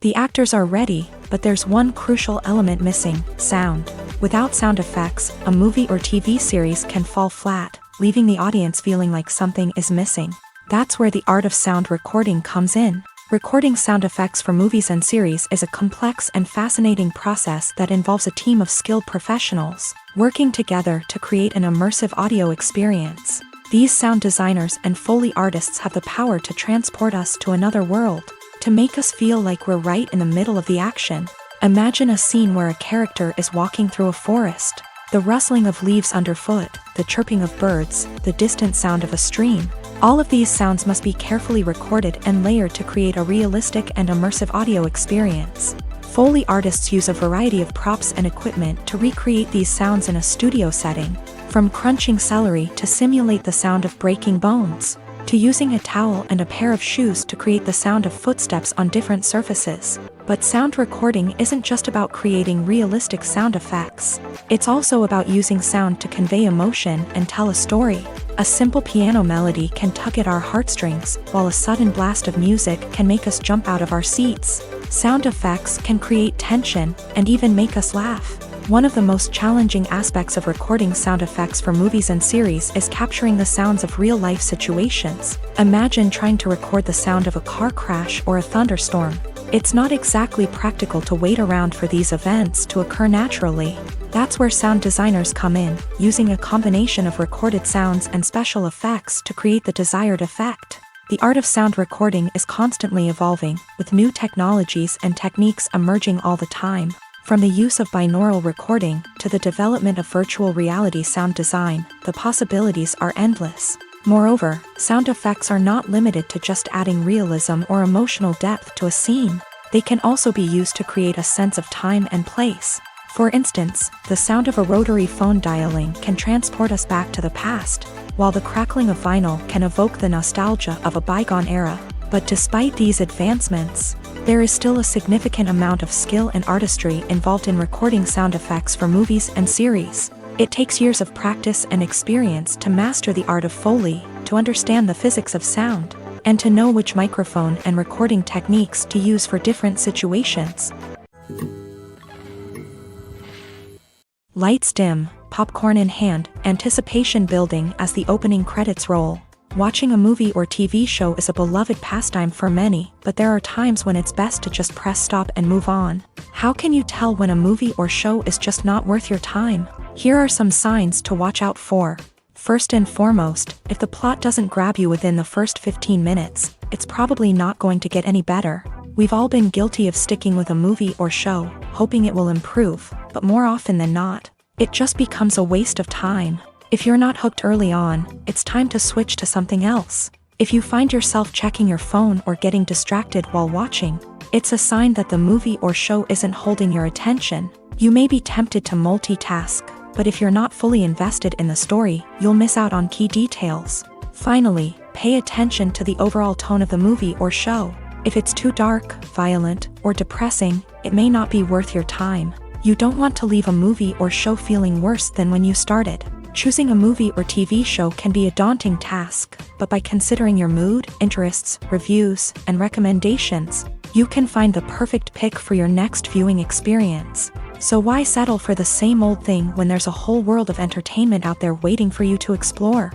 The actors are ready, but there's one crucial element missing: sound. Without sound effects, a movie or TV series can fall flat, leaving the audience feeling like something is missing. That's where the art of sound recording comes in. Recording sound effects for movies and series is a complex and fascinating process that involves a team of skilled professionals working together to create an immersive audio experience. These sound designers and Foley artists have the power to transport us to another world, to make us feel like we're right in the middle of the action. Imagine a scene where a character is walking through a forest. The rustling of leaves underfoot, the chirping of birds, the distant sound of a stream. All of these sounds must be carefully recorded and layered to create a realistic and immersive audio experience. Foley artists use a variety of props and equipment to recreate these sounds in a studio setting, from crunching celery to simulate the sound of breaking bones, to using a towel and a pair of shoes to create the sound of footsteps on different surfaces. But sound recording isn't just about creating realistic sound effects. It's also about using sound to convey emotion and tell a story. A simple piano melody can tug at our heartstrings, while a sudden blast of music can make us jump out of our seats. Sound effects can create tension and even make us laugh. One of the most challenging aspects of recording sound effects for movies and series is capturing the sounds of real-life situations. Imagine trying to record the sound of a car crash or a thunderstorm. It's not exactly practical to wait around for these events to occur naturally. That's where sound designers come in, using a combination of recorded sounds and special effects to create the desired effect. The art of sound recording is constantly evolving, with new technologies and techniques emerging all the time. From the use of binaural recording to the development of virtual reality sound design, the possibilities are endless. Moreover, sound effects are not limited to just adding realism or emotional depth to a scene. They can also be used to create a sense of time and place. For instance, the sound of a rotary phone dialing can transport us back to the past. while the crackling of vinyl can evoke the nostalgia of a bygone era. But despite these advancements, there is still a significant amount of skill and artistry involved in recording sound effects for movies and series. It takes years of practice and experience to master the art of Foley, to understand the physics of sound, and to know which microphone and recording techniques to use for different situations. Lights dim, popcorn in hand, anticipation building as the opening credits roll. Watching a movie or TV show is a beloved pastime for many, but there are times when it's best to just press stop and move on. How can you tell when a movie or show is just not worth your time? Here are some signs to watch out for. First and foremost, if the plot doesn't grab you within the first 15 minutes, it's probably not going to get any better. We've all been guilty of sticking with a movie or show, hoping it will improve, but more often than not, it just becomes a waste of time. If you're not hooked early on, it's time to switch to something else. If you find yourself checking your phone or getting distracted while watching, it's a sign that the movie or show isn't holding your attention. You may be tempted to multitask, but if you're not fully invested in the story, you'll miss out on key details. Finally, pay attention to the overall tone of the movie or show. If it's too dark, violent, or depressing, it may not be worth your time. You don't want to leave a movie or show feeling worse than when you started. Choosing a movie or TV show can be a daunting task, but by considering your mood, interests, reviews, and recommendations, you can find the perfect pick for your next viewing experience. So why settle for the same old thing when there's a whole world of entertainment out there waiting for you to explore?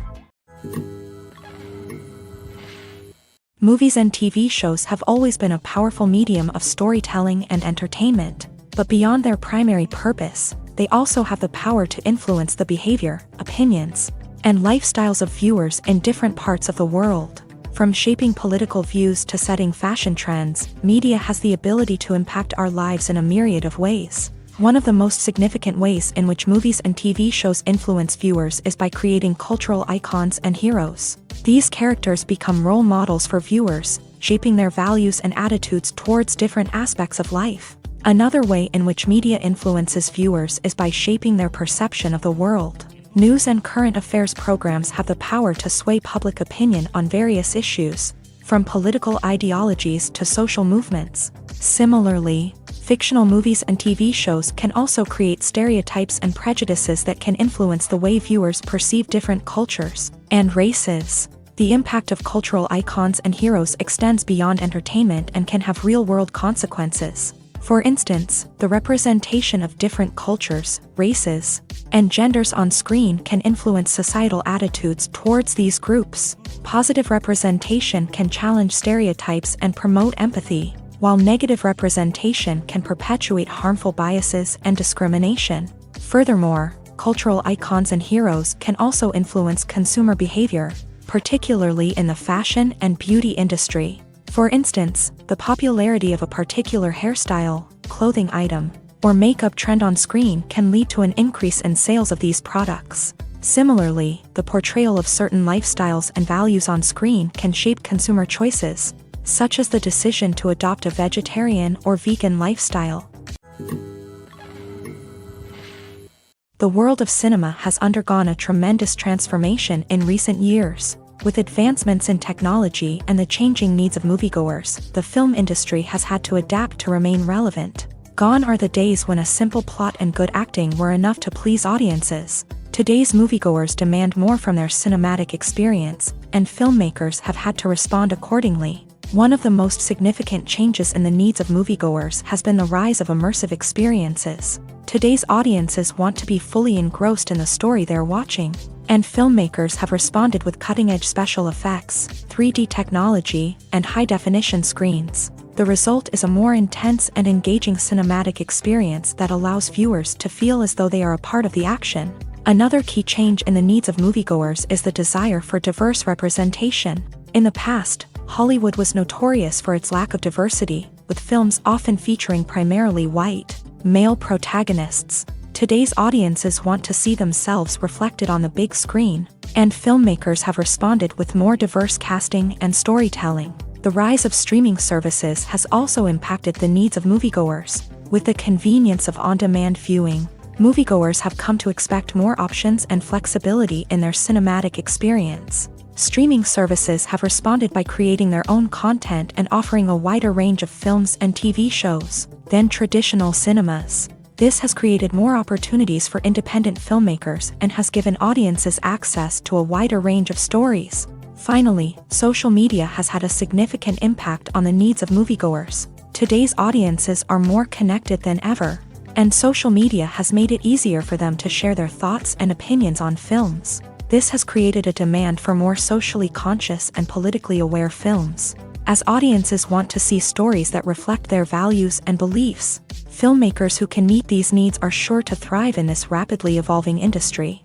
Movies and TV shows have always been a powerful medium of storytelling and entertainment, but beyond their primary purpose, they also have the power to influence the behavior, opinions, and lifestyles of viewers in different parts of the world. From shaping political views to setting fashion trends, media has the ability to impact our lives in a myriad of ways. One of the most significant ways in which movies and TV shows influence viewers is by creating cultural icons and heroes. These characters become role models for viewers, shaping their values and attitudes towards different aspects of life. Another way in which media influences viewers is by shaping their perception of the world. News and current affairs programs have the power to sway public opinion on various issues, from political ideologies to social movements. Similarly, fictional movies and TV shows can also create stereotypes and prejudices that can influence the way viewers perceive different cultures and races. The impact of cultural icons and heroes extends beyond entertainment and can have real-world consequences. For instance, the representation of different cultures, races, and genders on screen can influence societal attitudes towards these groups. Positive representation can challenge stereotypes and promote empathy, while negative representation can perpetuate harmful biases and discrimination. Furthermore, cultural icons and heroes can also influence consumer behavior, particularly in the fashion and beauty industry. For instance, the popularity of a particular hairstyle, clothing item, or makeup trend on screen can lead to an increase in sales of these products. Similarly, the portrayal of certain lifestyles and values on screen can shape consumer choices, such as the decision to adopt a vegetarian or vegan lifestyle. The world of cinema has undergone a tremendous transformation in recent years. With advancements in technology and the changing needs of moviegoers, the film industry has had to adapt to remain relevant. Gone are the days when a simple plot and good acting were enough to please audiences. Today's moviegoers demand more from their cinematic experience, and filmmakers have had to respond accordingly. One of the most significant changes in the needs of moviegoers has been the rise of immersive experiences. Today's audiences want to be fully engrossed in the story they're watching, and filmmakers have responded with cutting-edge special effects, 3D technology, and high-definition screens. The result is a more intense and engaging cinematic experience that allows viewers to feel as though they are a part of the action. Another key change in the needs of moviegoers is the desire for diverse representation. In the past, Hollywood was notorious for its lack of diversity, with films often featuring primarily white, male protagonists. Today's audiences want to see themselves reflected on the big screen, and filmmakers have responded with more diverse casting and storytelling. The rise of streaming services has also impacted the needs of moviegoers. With the convenience of on-demand viewing, moviegoers have come to expect more options and flexibility in their cinematic experience. Streaming services have responded by creating their own content and offering a wider range of films and TV shows than traditional cinemas. This has created more opportunities for independent filmmakers and has given audiences access to a wider range of stories. Finally, social media has had a significant impact on the needs of moviegoers. Today's audiences are more connected than ever, and social media has made it easier for them to share their thoughts and opinions on films. This has created a demand for more socially conscious and politically aware films. As audiences want to see stories that reflect their values and beliefs, filmmakers who can meet these needs are sure to thrive in this rapidly evolving industry.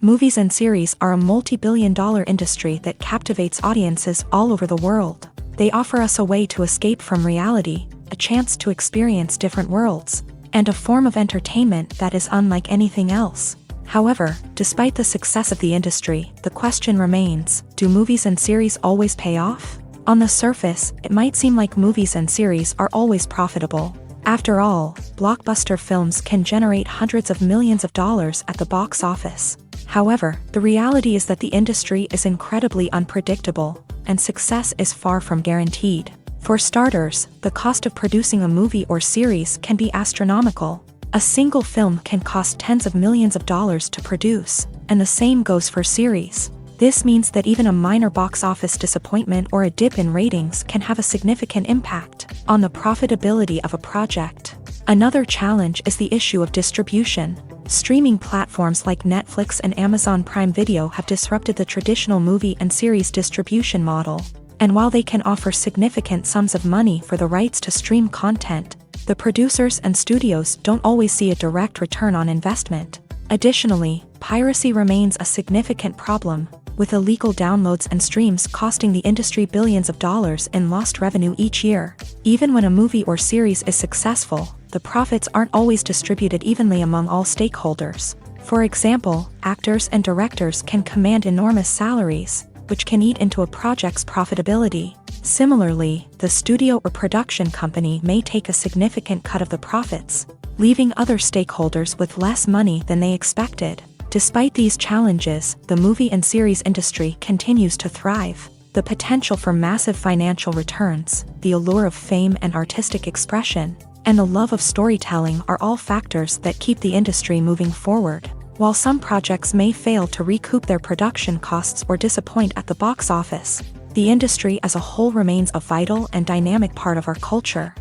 Movies and series are a multi-billion-dollar industry that captivates audiences all over the world. They offer us a way to escape from reality, a chance to experience different worlds, and a form of entertainment that is unlike anything else. However, despite the success of the industry, the question remains, do movies and series always pay off? On the surface, it might seem like movies and series are always profitable. After all, blockbuster films can generate hundreds of millions of dollars at the box office. However, the reality is that the industry is incredibly unpredictable, and success is far from guaranteed. For starters, the cost of producing a movie or series can be astronomical. A single film can cost tens of millions of dollars to produce, and the same goes for series. This means that even a minor box office disappointment or a dip in ratings can have a significant impact on the profitability of a project. Another challenge is the issue of distribution. Streaming platforms like Netflix and Amazon Prime Video have disrupted the traditional movie and series distribution model. And while they can offer significant sums of money for the rights to stream content, the producers and studios don't always see a direct return on investment. Additionally, piracy remains a significant problem, with illegal downloads and streams costing the industry billions of dollars in lost revenue each year. Even when a movie or series is successful, the profits aren't always distributed evenly among all stakeholders. For example, actors and directors can command enormous salaries, which can eat into a project's profitability. Similarly, the studio or production company may take a significant cut of the profits, leaving other stakeholders with less money than they expected. Despite these challenges, the movie and series industry continues to thrive. The potential for massive financial returns, the allure of fame and artistic expression, and the love of storytelling are all factors that keep the industry moving forward. While some projects may fail to recoup their production costs or disappoint at the box office, the industry as a whole remains a vital and dynamic part of our culture.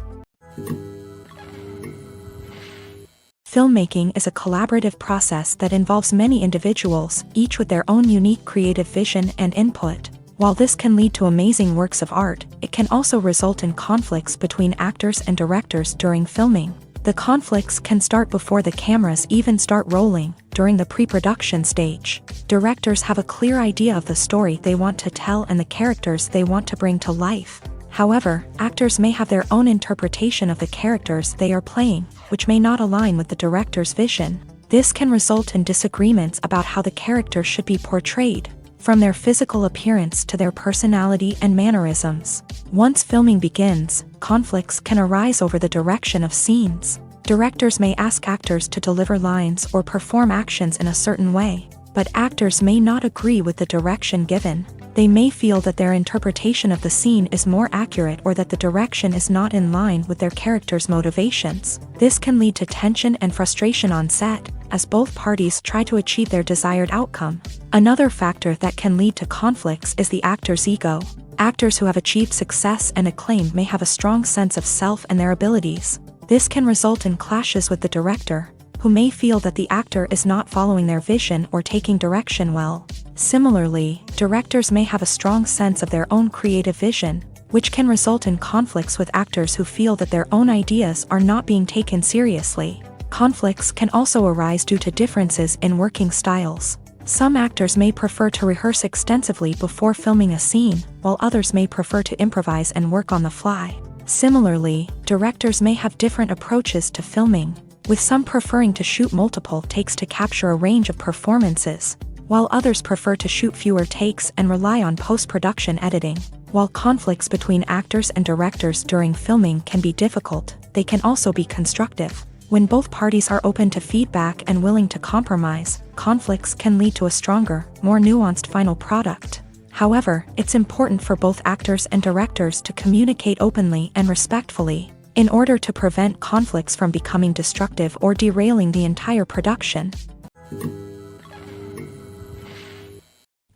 Filmmaking is a collaborative process that involves many individuals, each with their own unique creative vision and input. While this can lead to amazing works of art, it can also result in conflicts between actors and directors during filming. The conflicts can start before the cameras even start rolling, during the pre-production stage. Directors have a clear idea of the story they want to tell and the characters they want to bring to life. However, actors may have their own interpretation of the characters they are playing, which may not align with the director's vision. This can result in disagreements about how the character should be portrayed, from their physical appearance to their personality and mannerisms. Once filming begins, conflicts can arise over the direction of scenes. Directors may ask actors to deliver lines or perform actions in a certain way, but actors may not agree with the direction given. They may feel that their interpretation of the scene is more accurate or that the direction is not in line with their character's motivations. This can lead to tension and frustration on set, as both parties try to achieve their desired outcome. Another factor that can lead to conflicts is the actor's ego. Actors who have achieved success and acclaim may have a strong sense of self and their abilities. This can result in clashes with the director, who may feel that the actor is not following their vision or taking direction well. Similarly, directors may have a strong sense of their own creative vision, which can result in conflicts with actors who feel that their own ideas are not being taken seriously. Conflicts can also arise due to differences in working styles. Some actors may prefer to rehearse extensively before filming a scene, while others may prefer to improvise and work on the fly. Similarly, directors may have different approaches to filming, with some preferring to shoot multiple takes to capture a range of performances, while others prefer to shoot fewer takes and rely on post-production editing. While conflicts between actors and directors during filming can be difficult, they can also be constructive. When both parties are open to feedback and willing to compromise, conflicts can lead to a stronger, more nuanced final product. However, it's important for both actors and directors to communicate openly and respectfully, in order to prevent conflicts from becoming destructive or derailing the entire production.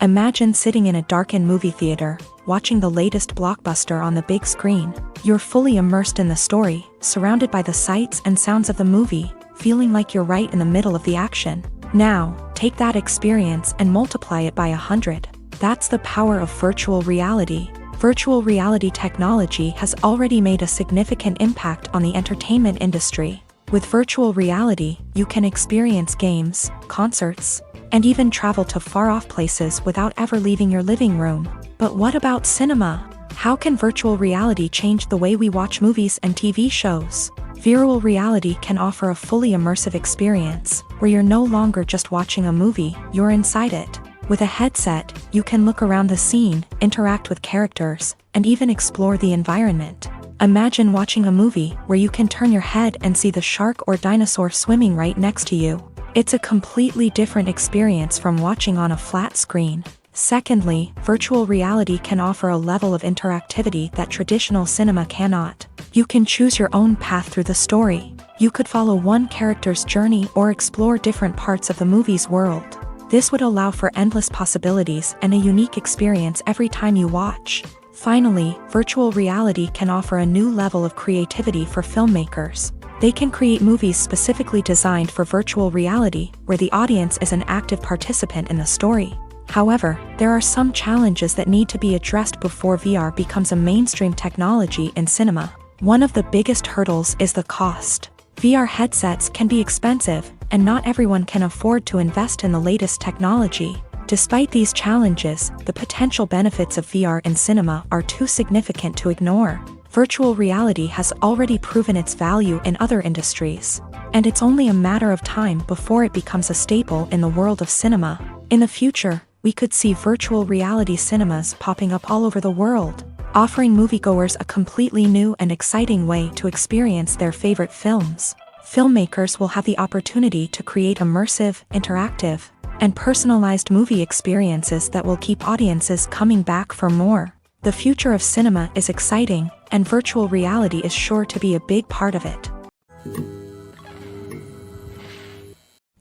Imagine sitting in a darkened movie theater, watching the latest blockbuster on the big screen. You're fully immersed in the story, surrounded by the sights and sounds of the movie, feeling like you're right in the middle of the action. Now, take that experience and multiply it by 100. That's the power of virtual reality. Virtual reality technology has already made a significant impact on the entertainment industry. With virtual reality, you can experience games, concerts, and even travel to far-off places without ever leaving your living room. But what about cinema? How can virtual reality change the way we watch movies and TV shows? Virtual reality can offer a fully immersive experience, where you're no longer just watching a movie, you're inside it. With a headset, you can look around the scene, interact with characters, and even explore the environment. Imagine watching a movie where you can turn your head and see the shark or dinosaur swimming right next to you. It's a completely different experience from watching on a flat screen. Secondly, virtual reality can offer a level of interactivity that traditional cinema cannot. You can choose your own path through the story. You could follow one character's journey or explore different parts of the movie's world. This would allow for endless possibilities and a unique experience every time you watch. Finally, virtual reality can offer a new level of creativity for filmmakers. They can create movies specifically designed for virtual reality, where the audience is an active participant in the story. However, there are some challenges that need to be addressed before VR becomes a mainstream technology in cinema. One of the biggest hurdles is the cost. VR headsets can be expensive, and not everyone can afford to invest in the latest technology. Despite these challenges, the potential benefits of VR in cinema are too significant to ignore. Virtual reality has already proven its value in other industries, and it's only a matter of time before it becomes a staple in the world of cinema. In the future, we could see virtual reality cinemas popping up all over the world, offering moviegoers a completely new and exciting way to experience their favorite films. Filmmakers will have the opportunity to create immersive, interactive, and personalized movie experiences that will keep audiences coming back for more. The future of cinema is exciting, and virtual reality is sure to be a big part of it.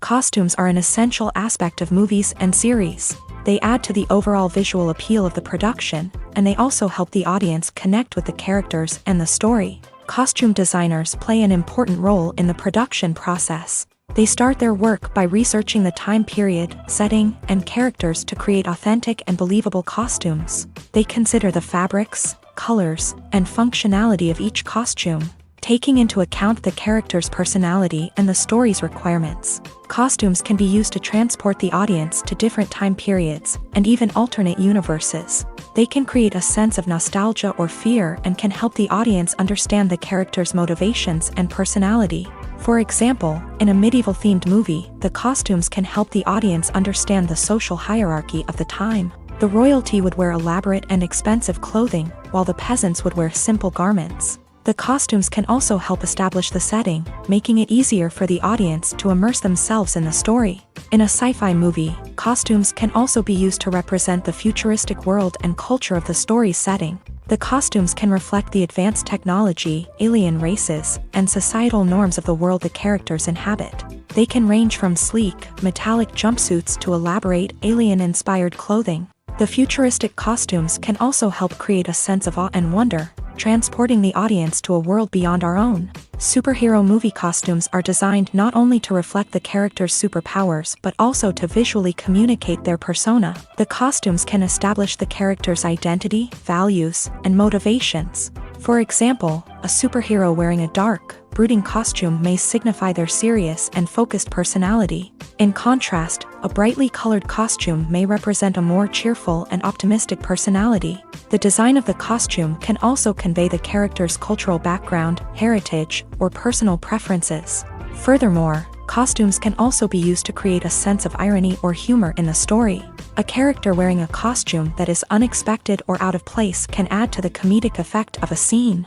Costumes are an essential aspect of movies and series. They add to the overall visual appeal of the production, and they also help the audience connect with the characters and the story. Costume designers play an important role in the production process. They start their work by researching the time period, setting, and characters to create authentic and believable costumes. They consider the fabrics, colors, and functionality of each costume, taking into account the character's personality and the story's requirements. Costumes can be used to transport the audience to different time periods and even alternate universes. They can create a sense of nostalgia or fear and can help the audience understand the character's motivations and personality. For example, in a medieval-themed movie, the costumes can help the audience understand the social hierarchy of the time. The royalty would wear elaborate and expensive clothing, while the peasants would wear simple garments. The costumes can also help establish the setting, making it easier for the audience to immerse themselves in the story. In a sci-fi movie, costumes can also be used to represent the futuristic world and culture of the story's setting. The costumes can reflect the advanced technology, alien races, and societal norms of the world the characters inhabit. They can range from sleek, metallic jumpsuits to elaborate, alien-inspired clothing. The futuristic costumes can also help create a sense of awe and wonder, transporting the audience to a world beyond our own. Superhero movie costumes are designed not only to reflect the character's superpowers but also to visually communicate their persona. The costumes can establish the character's identity, values, and motivations. For example, a superhero wearing a dark, brooding costume may signify their serious and focused personality. In contrast, a brightly colored costume may represent a more cheerful and optimistic personality. The design of the costume can also convey the character's cultural background, heritage, or personal preferences. Furthermore, costumes can also be used to create a sense of irony or humor in the story. A character wearing a costume that is unexpected or out of place can add to the comedic effect of a scene.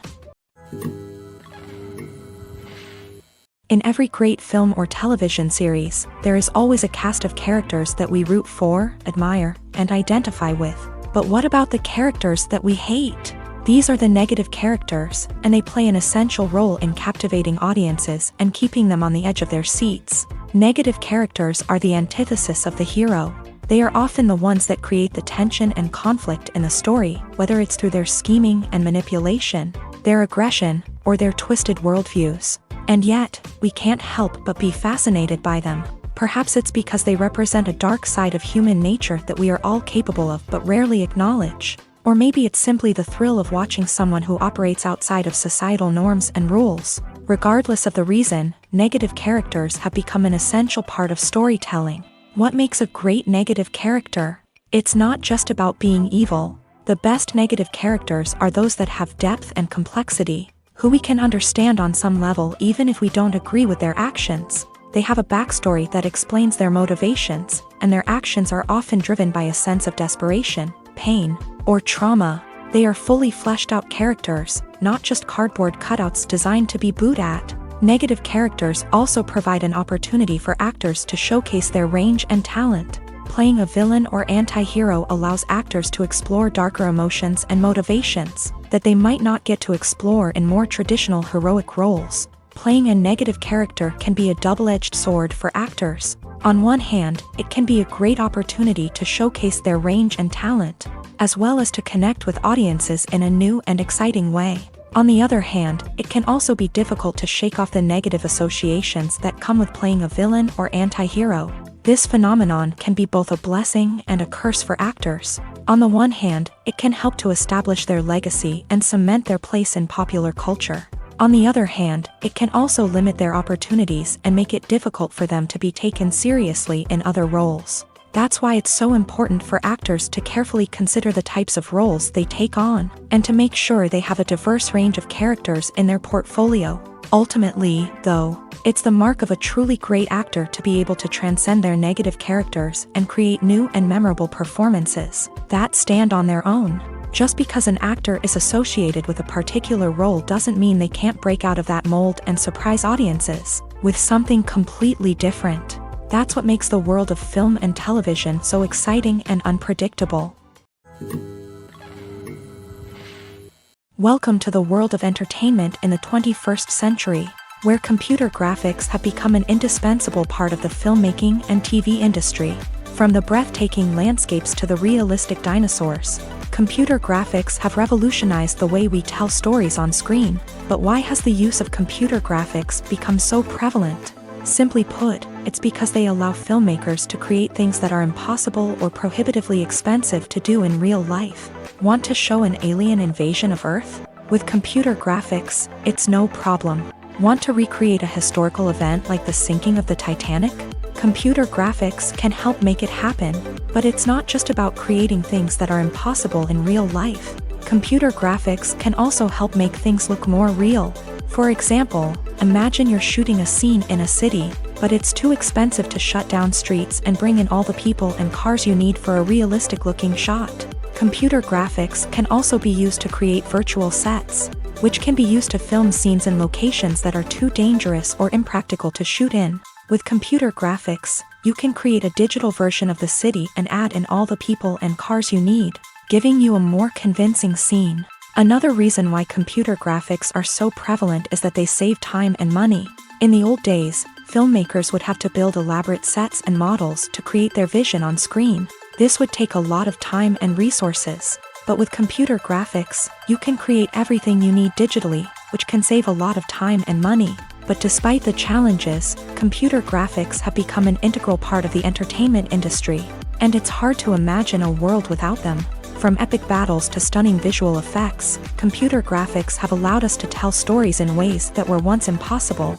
In every great film or television series, there is always a cast of characters that we root for, admire, and identify with. But what about the characters that we hate? These are the negative characters, and they play an essential role in captivating audiences and keeping them on the edge of their seats. Negative characters are the antithesis of the hero. They are often the ones that create the tension and conflict in the story, whether it's through their scheming and manipulation, their aggression, or their twisted worldviews. And yet, we can't help but be fascinated by them. Perhaps it's because they represent a dark side of human nature that we are all capable of but rarely acknowledge. Or maybe it's simply the thrill of watching someone who operates outside of societal norms and rules. Regardless of the reason, negative characters have become an essential part of storytelling. What makes a great negative character? It's not just about being evil. The best negative characters are those that have depth and complexity, who we can understand on some level even if we don't agree with their actions. They have a backstory that explains their motivations, and their actions are often driven by a sense of desperation, pain, or trauma. They are fully fleshed out characters, not just cardboard cutouts designed to be booed at. Negative characters also provide an opportunity for actors to showcase their range and talent. Playing a villain or anti-hero allows actors to explore darker emotions and motivations that they might not get to explore in more traditional heroic roles. Playing a negative character can be a double-edged sword for actors. On one hand, it can be a great opportunity to showcase their range and talent, as well as to connect with audiences in a new and exciting way. On the other hand, it can also be difficult to shake off the negative associations that come with playing a villain or anti-hero. This phenomenon can be both a blessing and a curse for actors. On the one hand, it can help to establish their legacy and cement their place in popular culture. On the other hand, it can also limit their opportunities and make it difficult for them to be taken seriously in other roles. That's why it's so important for actors to carefully consider the types of roles they take on, and to make sure they have a diverse range of characters in their portfolio. Ultimately, though, it's the mark of a truly great actor to be able to transcend their negative characters and create new and memorable performances that stand on their own. Just because an actor is associated with a particular role doesn't mean they can't break out of that mold and surprise audiences with something completely different. That's what makes the world of film and television so exciting and unpredictable. Welcome to the world of entertainment in the 21st century, where computer graphics have become an indispensable part of the filmmaking and TV industry. From the breathtaking landscapes to the realistic dinosaurs, computer graphics have revolutionized the way we tell stories on screen. But why has the use of computer graphics become so prevalent? Simply put, it's because they allow filmmakers to create things that are impossible or prohibitively expensive to do in real life. Want to show an alien invasion of Earth? With computer graphics, it's no problem. Want to recreate a historical event like the sinking of the Titanic? Computer graphics can help make it happen. But it's not just about creating things that are impossible in real life. Computer graphics can also help make things look more real. For example, imagine you're shooting a scene in a city, but it's too expensive to shut down streets and bring in all the people and cars you need for a realistic-looking shot. Computer graphics can also be used to create virtual sets, which can be used to film scenes in locations that are too dangerous or impractical to shoot in. With computer graphics, you can create a digital version of the city and add in all the people and cars you need, giving you a more convincing scene. Another reason why computer graphics are so prevalent is that they save time and money. In the old days, filmmakers would have to build elaborate sets and models to create their vision on screen. This would take a lot of time and resources. But with computer graphics, you can create everything you need digitally, which can save a lot of time and money. But despite the challenges, computer graphics have become an integral part of the entertainment industry, and it's hard to imagine a world without them. From epic battles to stunning visual effects, computer graphics have allowed us to tell stories in ways that were once impossible.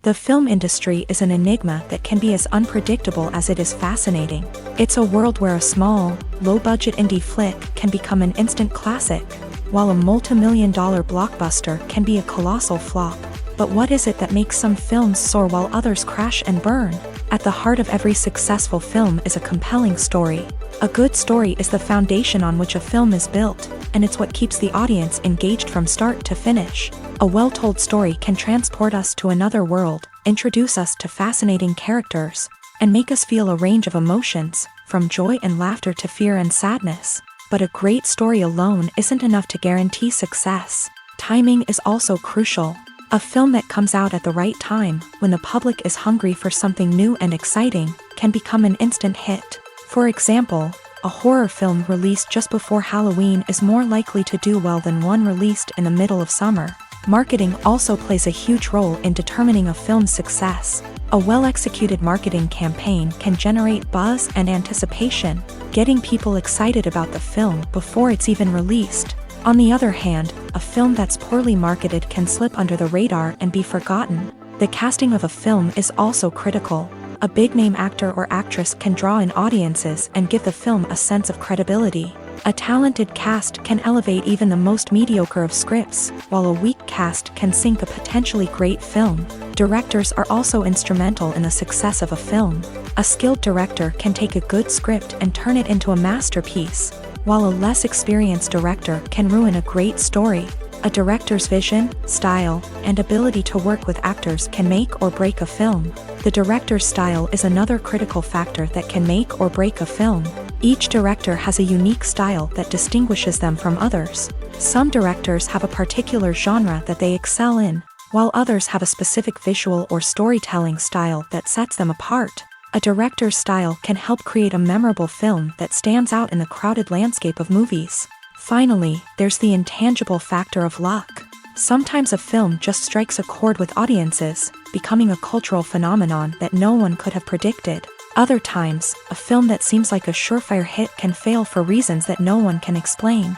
The film industry is an enigma that can be as unpredictable as it is fascinating. It's a world where a small, low-budget indie flick can become an instant classic, while a multi-million-dollar blockbuster can be a colossal flop. But what is it that makes some films soar while others crash and burn? At the heart of every successful film is a compelling story. A good story is the foundation on which a film is built, and it's what keeps the audience engaged from start to finish. A well-told story can transport us to another world, introduce us to fascinating characters, and make us feel a range of emotions, from joy and laughter to fear and sadness. But a great story alone isn't enough to guarantee success. Timing is also crucial. A film that comes out at the right time, when the public is hungry for something new and exciting, can become an instant hit. For example, a horror film released just before Halloween is more likely to do well than one released in the middle of summer. Marketing also plays a huge role in determining a film's success. A well-executed marketing campaign can generate buzz and anticipation, getting people excited about the film before it's even released. On the other hand, a film that's poorly marketed can slip under the radar and be forgotten. The casting of a film is also critical. A big-name actor or actress can draw in audiences and give the film a sense of credibility. A talented cast can elevate even the most mediocre of scripts, while a weak cast can sink a potentially great film. Directors are also instrumental in the success of a film. A skilled director can take a good script and turn it into a masterpiece, while a less experienced director can ruin a great story. A director's vision, style, and ability to work with actors can make or break a film. The director's style is another critical factor that can make or break a film. Each director has a unique style that distinguishes them from others. Some directors have a particular genre that they excel in, while others have a specific visual or storytelling style that sets them apart. A director's style can help create a memorable film that stands out in the crowded landscape of movies. Finally, there's the intangible factor of luck. Sometimes a film just strikes a chord with audiences, becoming a cultural phenomenon that no one could have predicted. Other times, a film that seems like a surefire hit can fail for reasons that no one can explain.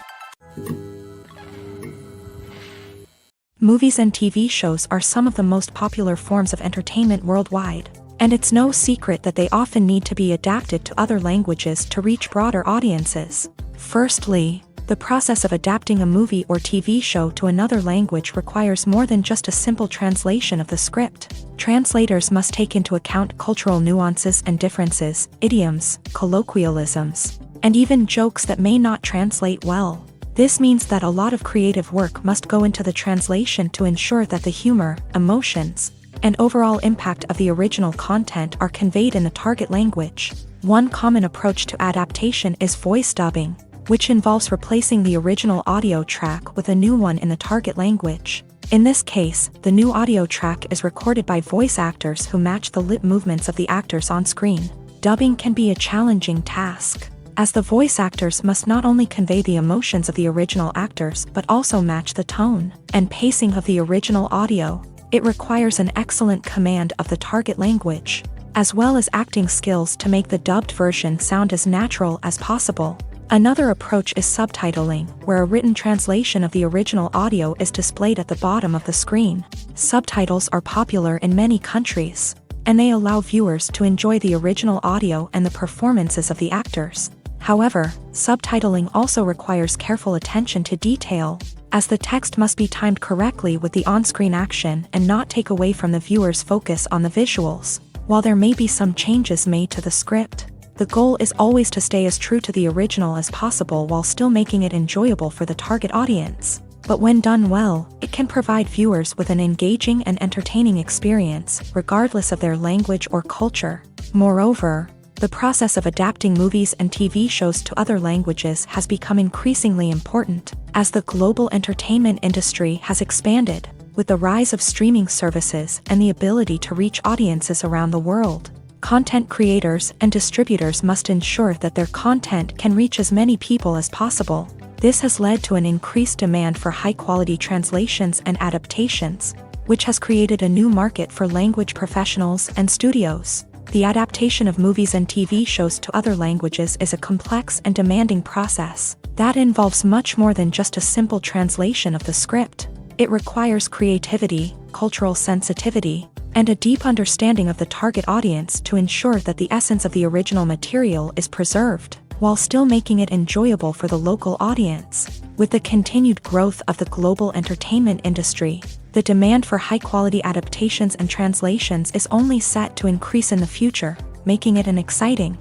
Movies and TV shows are some of the most popular forms of entertainment worldwide, and it's no secret that they often need to be adapted to other languages to reach broader audiences. Firstly, the process of adapting a movie or TV show to another language requires more than just a simple translation of the script. Translators must take into account cultural nuances and differences, idioms, colloquialisms, and even jokes that may not translate well. This means that a lot of creative work must go into the translation to ensure that the humor, emotions, and overall impact of the original content are conveyed in the target language. One common approach to adaptation is voice dubbing, which involves replacing the original audio track with a new one in the target language. In this case, the new audio track is recorded by voice actors who match the lip movements of the actors on screen. Dubbing can be a challenging task, as the voice actors must not only convey the emotions of the original actors but also match the tone and pacing of the original audio. It requires an excellent command of the target language, as well as acting skills to make the dubbed version sound as natural as possible. Another approach is subtitling, where a written translation of the original audio is displayed at the bottom of the screen. Subtitles are popular in many countries, and they allow viewers to enjoy the original audio and the performances of the actors. However, subtitling also requires careful attention to detail, as the text must be timed correctly with the on-screen action and not take away from the viewer's focus on the visuals. While there may be some changes made to the script, the goal is always to stay as true to the original as possible while still making it enjoyable for the target audience. But when done well, it can provide viewers with an engaging and entertaining experience, regardless of their language or culture. Moreover, the process of adapting movies and TV shows to other languages has become increasingly important, as the global entertainment industry has expanded, with the rise of streaming services and the ability to reach audiences around the world. Content creators and distributors must ensure that their content can reach as many people as possible. This has led to an increased demand for high-quality translations and adaptations, which has created a new market for language professionals and studios. The adaptation of movies and TV shows to other languages is a complex and demanding process that involves much more than just a simple translation of the script. It requires creativity, cultural sensitivity, and a deep understanding of the target audience to ensure that the essence of the original material is preserved, while still making it enjoyable for the local audience. With the continued growth of the global entertainment industry, the demand for high-quality adaptations and translations is only set to increase in the future, making it an exciting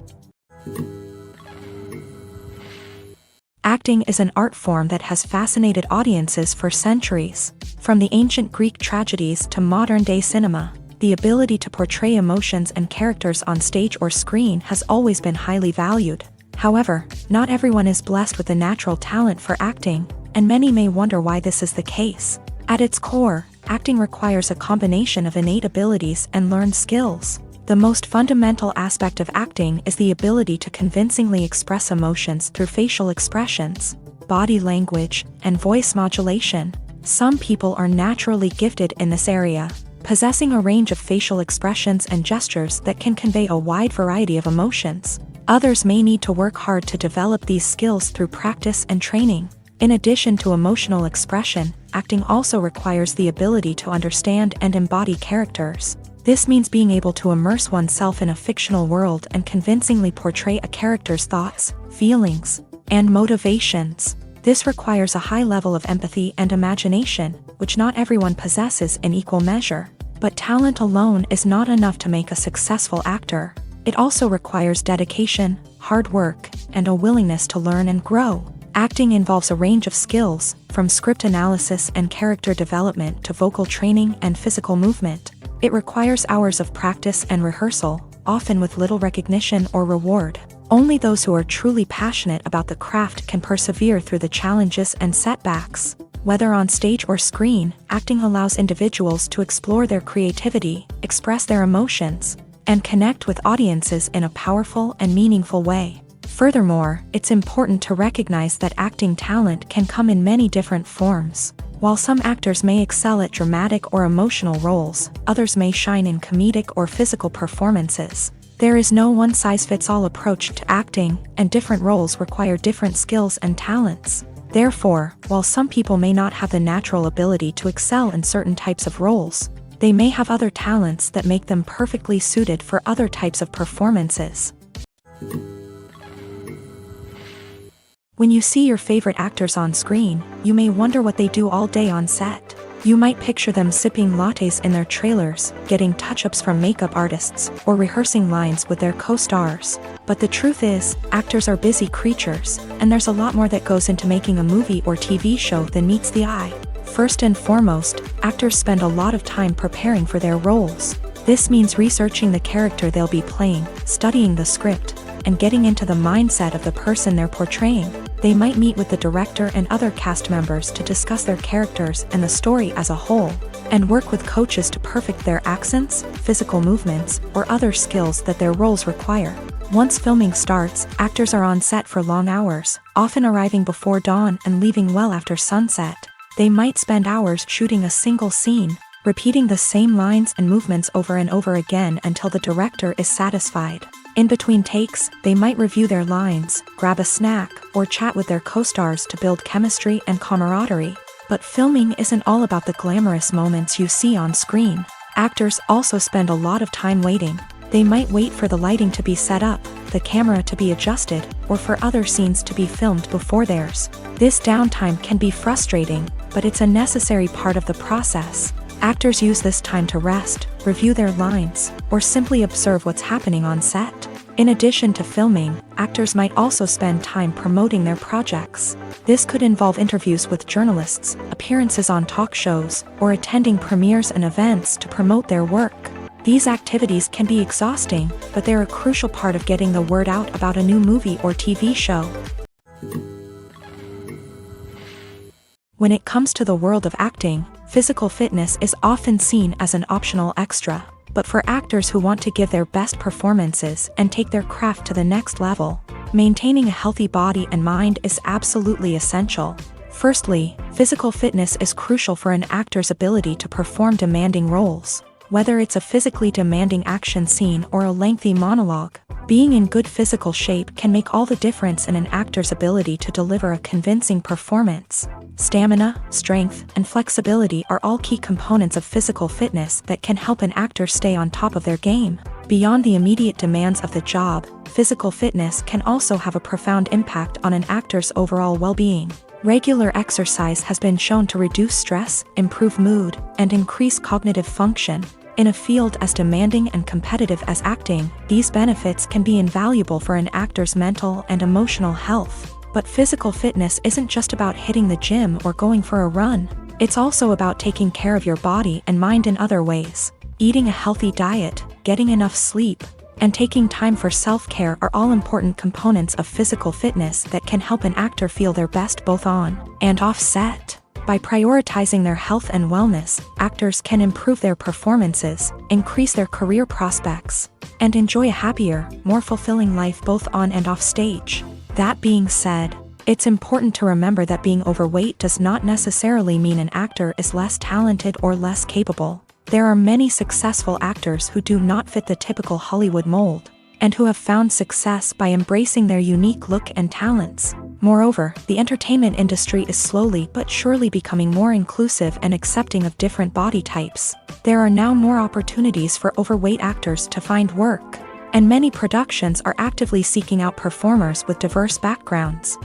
Acting is an art form that has fascinated audiences for centuries. From the ancient Greek tragedies to modern-day cinema, the ability to portray emotions and characters on stage or screen has always been highly valued. However, not everyone is blessed with a natural talent for acting, and many may wonder why this is the case. At its core, acting requires a combination of innate abilities and learned skills. The most fundamental aspect of acting is the ability to convincingly express emotions through facial expressions, body language, and voice modulation. Some people are naturally gifted in this area, possessing a range of facial expressions and gestures that can convey a wide variety of emotions. Others may need to work hard to develop these skills through practice and training. In addition to emotional expression, acting also requires the ability to understand and embody characters. This means being able to immerse oneself in a fictional world and convincingly portray a character's thoughts, feelings, and motivations. This requires a high level of empathy and imagination, which not everyone possesses in equal measure. But talent alone is not enough to make a successful actor. It also requires dedication, hard work, and a willingness to learn and grow. Acting involves a range of skills, from script analysis and character development to vocal training and physical movement. It requires hours of practice and rehearsal, often with little recognition or reward. Only those who are truly passionate about the craft can persevere through the challenges and setbacks. Whether on stage or screen, acting allows individuals to explore their creativity, express their emotions, and connect with audiences in a powerful and meaningful way. Furthermore, it's important to recognize that acting talent can come in many different forms. While some actors may excel at dramatic or emotional roles, others may shine in comedic or physical performances. There is no one-size-fits-all approach to acting, and different roles require different skills and talents. Therefore, while some people may not have the natural ability to excel in certain types of roles, they may have other talents that make them perfectly suited for other types of performances. When you see your favorite actors on screen, you may wonder what they do all day on set. You might picture them sipping lattes in their trailers, getting touch-ups from makeup artists, or rehearsing lines with their co-stars. But the truth is, actors are busy creatures, and there's a lot more that goes into making a movie or TV show than meets the eye. First and foremost, actors spend a lot of time preparing for their roles. This means researching the character they'll be playing, studying the script, and getting into the mindset of the person they're portraying. They might meet with the director and other cast members to discuss their characters and the story as a whole, and work with coaches to perfect their accents, physical movements, or other skills that their roles require. Once filming starts, actors are on set for long hours, often arriving before dawn and leaving well after sunset. They might spend hours shooting a single scene, repeating the same lines and movements over and over again until the director is satisfied. In between takes, they might review their lines, grab a snack, or chat with their co-stars to build chemistry and camaraderie. But filming isn't all about the glamorous moments you see on screen. Actors also spend a lot of time waiting. They might wait for the lighting to be set up, the camera to be adjusted, or for other scenes to be filmed before theirs. This downtime can be frustrating, but it's a necessary part of the process. Actors use this time to rest, review their lines, or simply observe what's happening on set. In addition to filming, actors might also spend time promoting their projects. This could involve interviews with journalists, appearances on talk shows, or attending premieres and events to promote their work. These activities can be exhausting, but they're a crucial part of getting the word out about a new movie or TV show. When it comes to the world of acting, physical fitness is often seen as an optional extra. But for actors who want to give their best performances and take their craft to the next level, maintaining a healthy body and mind is absolutely essential. Firstly, physical fitness is crucial for an actor's ability to perform demanding roles. Whether it's a physically demanding action scene or a lengthy monologue, being in good physical shape can make all the difference in an actor's ability to deliver a convincing performance. Stamina, strength, and flexibility are all key components of physical fitness that can help an actor stay on top of their game. Beyond the immediate demands of the job, physical fitness can also have a profound impact on an actor's overall well-being. Regular exercise has been shown to reduce stress, improve mood, and increase cognitive function. In a field as demanding and competitive as acting, these benefits can be invaluable for an actor's mental and emotional health. But physical fitness isn't just about hitting the gym or going for a run. It's also about taking care of your body and mind in other ways. Eating a healthy diet, getting enough sleep, and taking time for self-care are all important components of physical fitness that can help an actor feel their best both on and off set. By prioritizing their health and wellness, actors can improve their performances, increase their career prospects, and enjoy a happier, more fulfilling life both on and off stage. That being said, it's important to remember that being overweight does not necessarily mean an actor is less talented or less capable. There are many successful actors who do not fit the typical Hollywood mold, and who have found success by embracing their unique look and talents. Moreover, the entertainment industry is slowly but surely becoming more inclusive and accepting of different body types. There are now more opportunities for overweight actors to find work, and many productions are actively seeking out performers with diverse backgrounds.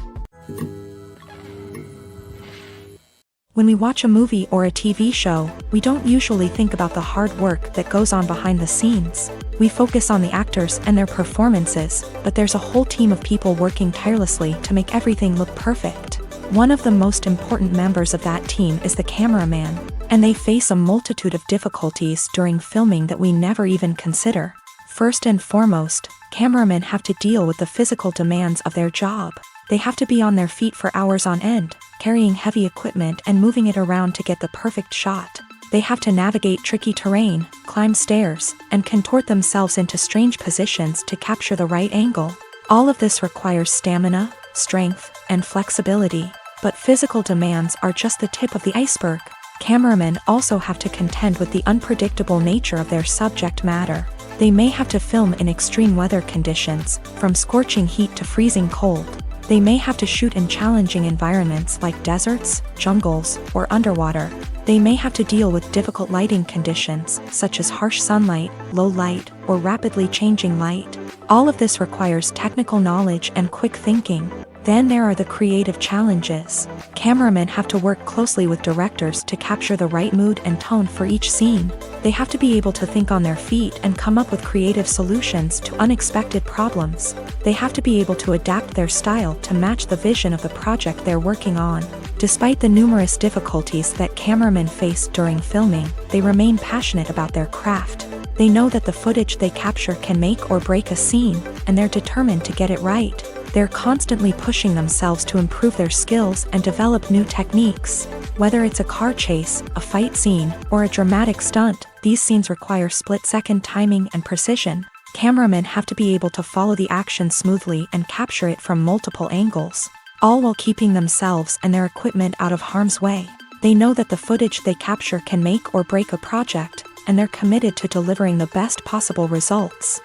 When we watch a movie or a TV show, we don't usually think about the hard work that goes on behind the scenes. We focus on the actors and their performances, but there's a whole team of people working tirelessly to make everything look perfect. One of the most important members of that team is the cameraman, and they face a multitude of difficulties during filming that we never even consider. First and foremost, cameramen have to deal with the physical demands of their job. They have to be on their feet for hours on end, carrying heavy equipment and moving it around to get the perfect shot. They have to navigate tricky terrain, climb stairs, and contort themselves into strange positions to capture the right angle. All of this requires stamina, strength, and flexibility. But physical demands are just the tip of the iceberg. Cameramen also have to contend with the unpredictable nature of their subject matter. They may have to film in extreme weather conditions, from scorching heat to freezing cold. They may have to shoot in challenging environments like deserts, jungles, or underwater. They may have to deal with difficult lighting conditions, such as harsh sunlight, low light, or rapidly changing light. All of this requires technical knowledge and quick thinking. Then there are the creative challenges. Cameramen have to work closely with directors to capture the right mood and tone for each scene. They have to be able to think on their feet and come up with creative solutions to unexpected problems. They have to be able to adapt their style to match the vision of the project they're working on. Despite the numerous difficulties that cameramen face during filming, they remain passionate about their craft. They know that the footage they capture can make or break a scene, and they're determined to get it right. They're constantly pushing themselves to improve their skills and develop new techniques. Whether it's a car chase, a fight scene, or a dramatic stunt, these scenes require split-second timing and precision. Cameramen have to be able to follow the action smoothly and capture it from multiple angles, all while keeping themselves and their equipment out of harm's way. They know that the footage they capture can make or break a project, and they're committed to delivering the best possible results.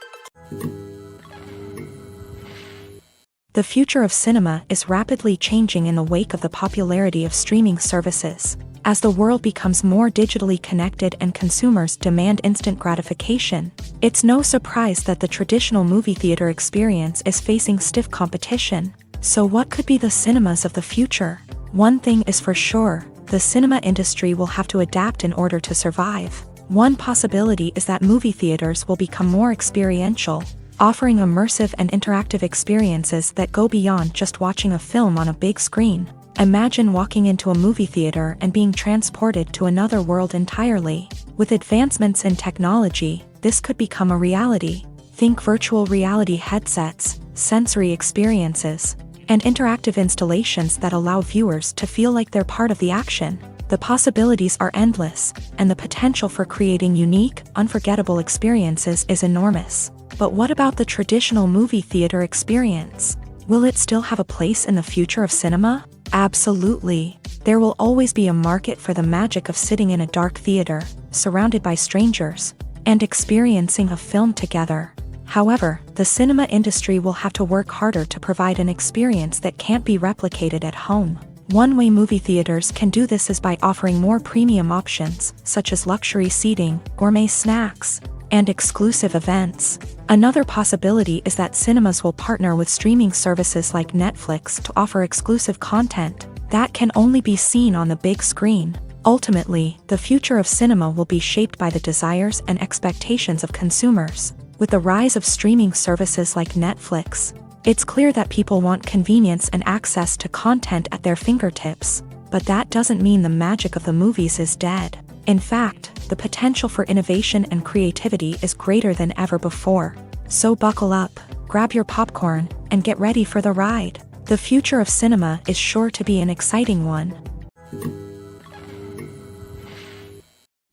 The future of cinema is rapidly changing in the wake of the popularity of streaming services. As the world becomes more digitally connected and consumers demand instant gratification, it's no surprise that the traditional movie theater experience is facing stiff competition. So what could be the cinemas of the future? One thing is for sure, the cinema industry will have to adapt in order to survive. One possibility is that movie theaters will become more experiential, offering immersive and interactive experiences that go beyond just watching a film on a big screen. Imagine walking into a movie theater and being transported to another world entirely. With advancements in technology, this could become a reality. Think virtual reality headsets, sensory experiences, and interactive installations that allow viewers to feel like they're part of the action. The possibilities are endless, and the potential for creating unique, unforgettable experiences is enormous. But what about the traditional movie theater experience? Will it still have a place in the future of cinema? Absolutely. There will always be a market for the magic of sitting in a dark theater, surrounded by strangers, and experiencing a film together. However, the cinema industry will have to work harder to provide an experience that can't be replicated at home. One way movie theaters can do this is by offering more premium options, such as luxury seating, gourmet snacks, and exclusive events. Another possibility is that cinemas will partner with streaming services like Netflix to offer exclusive content that can only be seen on the big screen. Ultimately, the future of cinema will be shaped by the desires and expectations of consumers. With the rise of streaming services like Netflix, It's clear that people want convenience and access to content at their fingertips, but that doesn't mean the magic of the movies is dead. In fact, the potential for innovation and creativity is greater than ever before. So buckle up, grab your popcorn, and get ready for the ride. The future of cinema is sure to be an exciting one.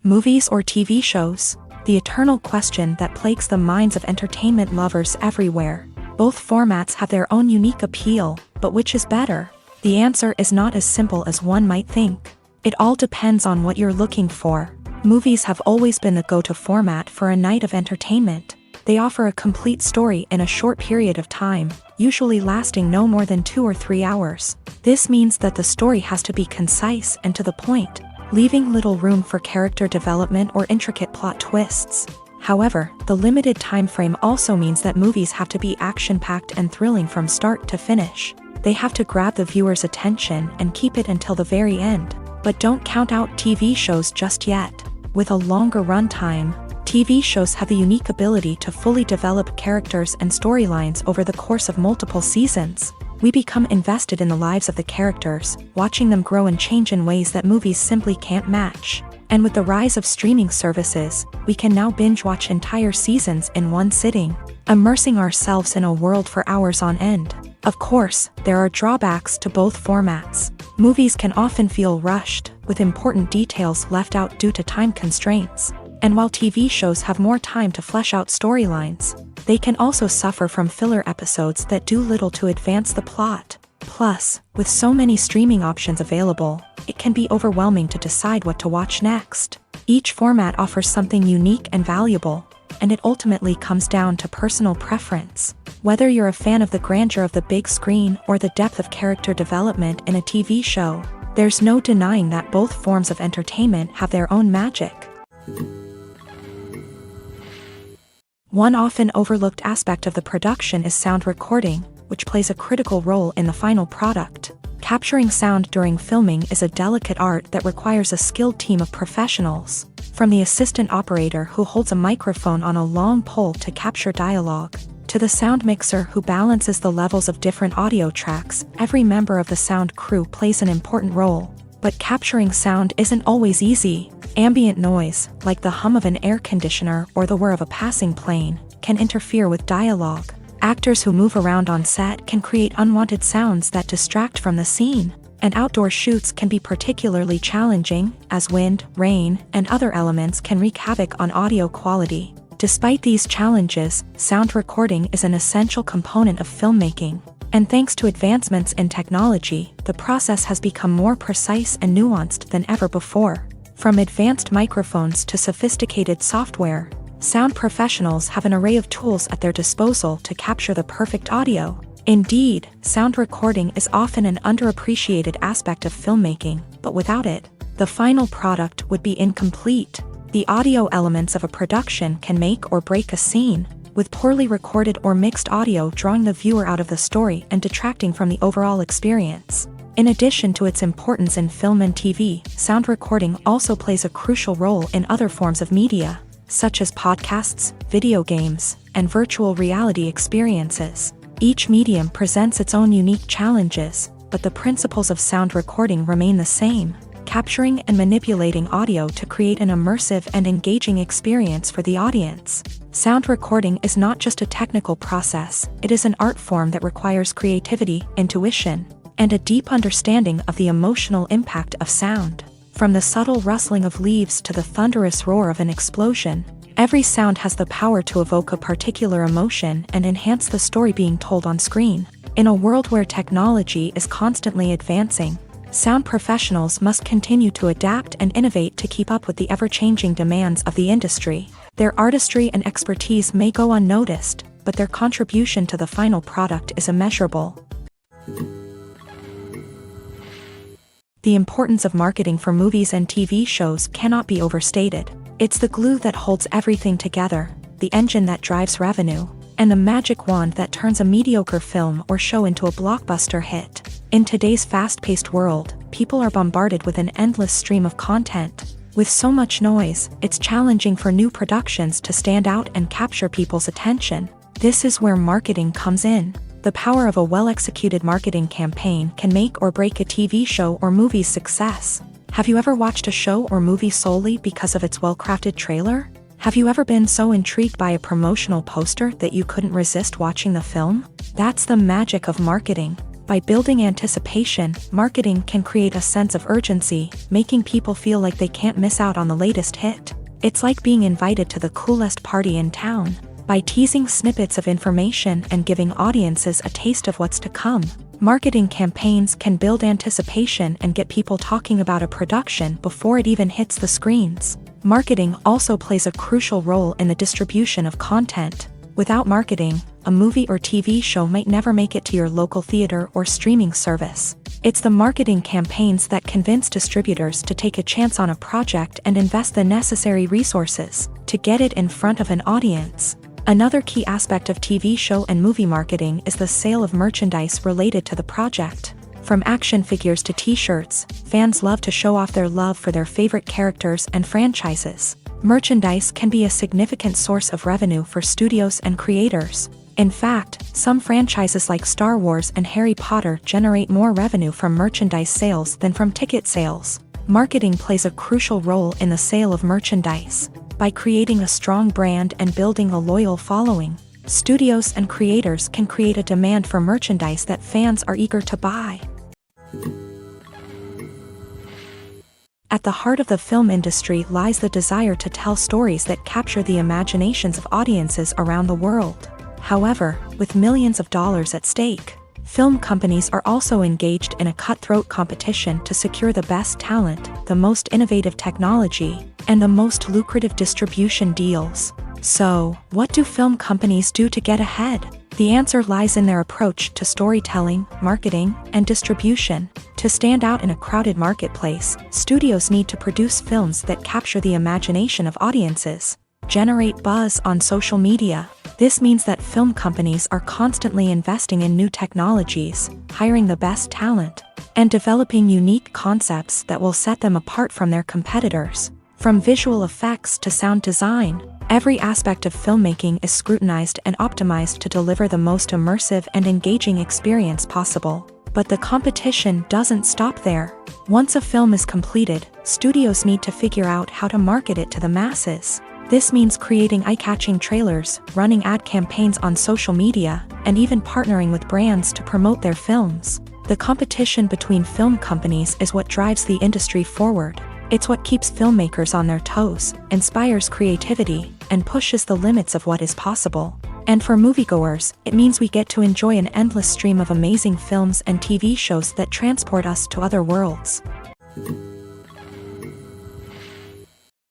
Movies or TV shows? The eternal question that plagues the minds of entertainment lovers everywhere. Both formats have their own unique appeal, but which is better? The answer is not as simple as one might think. It all depends on what you're looking for. Movies have always been the go-to format for a night of entertainment. They offer a complete story in a short period of time, usually lasting no more than 2 or 3 hours. This means that the story has to be concise and to the point, leaving little room for character development or intricate plot twists. However, the limited time frame also means that movies have to be action-packed and thrilling from start to finish. They have to grab the viewer's attention and keep it until the very end. But don't count out TV shows just yet. With a longer runtime, TV shows have the unique ability to fully develop characters and storylines over the course of multiple seasons. We become invested in the lives of the characters, watching them grow and change in ways that movies simply can't match. And with the rise of streaming services, we can now binge-watch entire seasons in one sitting, immersing ourselves in a world for hours on end. Of course, there are drawbacks to both formats. Movies can often feel rushed, with important details left out due to time constraints. And while TV shows have more time to flesh out storylines, they can also suffer from filler episodes that do little to advance the plot. Plus, with so many streaming options available, it can be overwhelming to decide what to watch next. Each format offers something unique and valuable, and it ultimately comes down to personal preference. Whether you're a fan of the grandeur of the big screen or the depth of character development in a TV show, there's no denying that both forms of entertainment have their own magic. One often overlooked aspect of the production is sound recording, which plays a critical role in the final product. Capturing sound during filming is a delicate art that requires a skilled team of professionals, from the assistant operator who holds a microphone on a long pole to capture dialogue, to the sound mixer who balances the levels of different audio tracks. Every member of the sound crew plays an important role. But capturing sound isn't always easy. Ambient noise, like the hum of an air conditioner or the whir of a passing plane, can interfere with dialogue. Actors who move around on set can create unwanted sounds that distract from the scene. And outdoor shoots can be particularly challenging, as wind, rain, and other elements can wreak havoc on audio quality. Despite these challenges, sound recording is an essential component of filmmaking. And thanks to advancements in technology, the process has become more precise and nuanced than ever before. From advanced microphones to sophisticated software, sound professionals have an array of tools at their disposal to capture the perfect audio. Indeed, sound recording is often an underappreciated aspect of filmmaking, but without it, the final product would be incomplete. The audio elements of a production can make or break a scene, with poorly recorded or mixed audio drawing the viewer out of the story and detracting from the overall experience. In addition to its importance in film and TV, sound recording also plays a crucial role in other forms of media, such as podcasts, video games, and virtual reality experiences. Each medium presents its own unique challenges, but the principles of sound recording remain the same, capturing and manipulating audio to create an immersive and engaging experience for the audience. Sound recording is not just a technical process, it is an art form that requires creativity, intuition, and a deep understanding of the emotional impact of sound. From the subtle rustling of leaves to the thunderous roar of an explosion, every sound has the power to evoke a particular emotion and enhance the story being told on screen. In a world where technology is constantly advancing, sound professionals must continue to adapt and innovate to keep up with the ever-changing demands of the industry. Their artistry and expertise may go unnoticed, but their contribution to the final product is immeasurable. The importance of marketing for movies and TV shows cannot be overstated. It's the glue that holds everything together, the engine that drives revenue, and the magic wand that turns a mediocre film or show into a blockbuster hit. In today's fast-paced world, people are bombarded with an endless stream of content. With so much noise, it's challenging for new productions to stand out and capture people's attention. This is where marketing comes in. The power of a well-executed marketing campaign can make or break a TV show or movie's success. Have you ever watched a show or movie solely because of its well-crafted trailer? Have you ever been so intrigued by a promotional poster that you couldn't resist watching the film? That's the magic of marketing. By building anticipation, marketing can create a sense of urgency, making people feel like they can't miss out on the latest hit. It's like being invited to the coolest party in town. By teasing snippets of information and giving audiences a taste of what's to come, marketing campaigns can build anticipation and get people talking about a production before it even hits the screens. Marketing also plays a crucial role in the distribution of content. Without marketing, a movie or TV show might never make it to your local theater or streaming service. It's the marketing campaigns that convince distributors to take a chance on a project and invest the necessary resources to get it in front of an audience. Another key aspect of TV show and movie marketing is the sale of merchandise related to the project. From action figures to t-shirts, fans love to show off their love for their favorite characters and franchises. Merchandise can be a significant source of revenue for studios and creators. In fact, some franchises like Star Wars and Harry Potter generate more revenue from merchandise sales than from ticket sales. Marketing plays a crucial role in the sale of merchandise. By creating a strong brand and building a loyal following, studios and creators can create a demand for merchandise that fans are eager to buy. At the heart of the film industry lies the desire to tell stories that capture the imaginations of audiences around the world. However, with millions of dollars at stake, film companies are also engaged in a cutthroat competition to secure the best talent, the most innovative technology, and the most lucrative distribution deals. So, what do film companies do to get ahead? The answer lies in their approach to storytelling, marketing, and distribution. To stand out in a crowded marketplace, studios need to produce films that capture the imagination of audiences, generate buzz on social media. This means that film companies are constantly investing in new technologies, hiring the best talent, and developing unique concepts that will set them apart from their competitors. From visual effects to sound design, every aspect of filmmaking is scrutinized and optimized to deliver the most immersive and engaging experience possible. But the competition doesn't stop there. Once a film is completed, studios need to figure out how to market it to the masses. This means creating eye-catching trailers, running ad campaigns on social media, and even partnering with brands to promote their films. The competition between film companies is what drives the industry forward. It's what keeps filmmakers on their toes, inspires creativity, and pushes the limits of what is possible. And for moviegoers, it means we get to enjoy an endless stream of amazing films and TV shows that transport us to other worlds.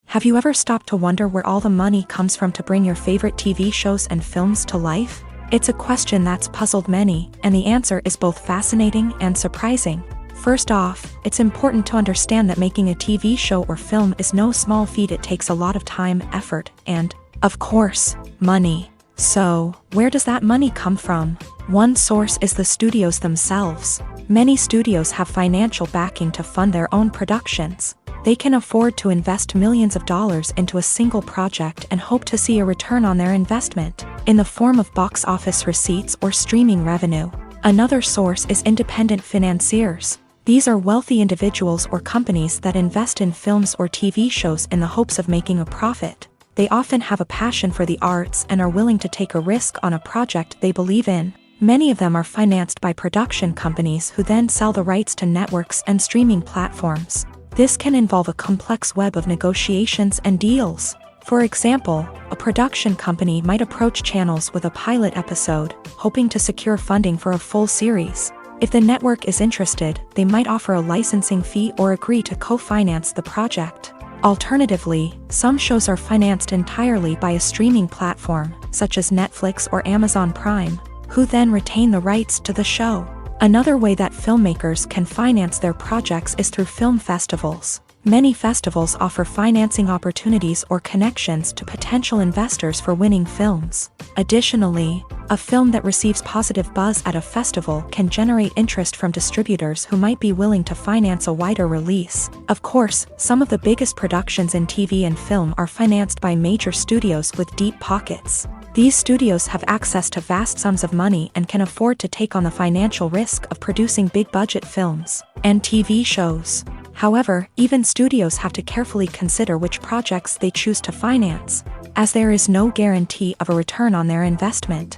Have you ever stopped to wonder where all the money comes from to bring your favorite TV shows and films to life? It's a question that's puzzled many, and the answer is both fascinating and surprising. First off, it's important to understand that making a TV show or film is no small feat. It takes a lot of time, effort, and, of course, money. So, where does that money come from? One source is the studios themselves. Many studios have financial backing to fund their own productions. They can afford to invest millions of dollars into a single project and hope to see a return on their investment, in the form of box office receipts or streaming revenue. Another source is independent financiers. These are wealthy individuals or companies that invest in films or TV shows in the hopes of making a profit. They often have a passion for the arts and are willing to take a risk on a project they believe in. Many of them are financed by production companies who then sell the rights to networks and streaming platforms. This can involve a complex web of negotiations and deals. For example, a production company might approach channels with a pilot episode, hoping to secure funding for a full series. If the network is interested, they might offer a licensing fee or agree to co-finance the project. Alternatively, some shows are financed entirely by a streaming platform, such as Netflix or Amazon Prime, who then retain the rights to the show. Another way that filmmakers can finance their projects is through film festivals. Many festivals offer financing opportunities or connections to potential investors for winning films. Additionally, a film that receives positive buzz at a festival can generate interest from distributors who might be willing to finance a wider release. Of course, some of the biggest productions in TV and film are financed by major studios with deep pockets. These studios have access to vast sums of money and can afford to take on the financial risk of producing big-budget films and TV shows. However, even studios have to carefully consider which projects they choose to finance, as there is no guarantee of a return on their investment.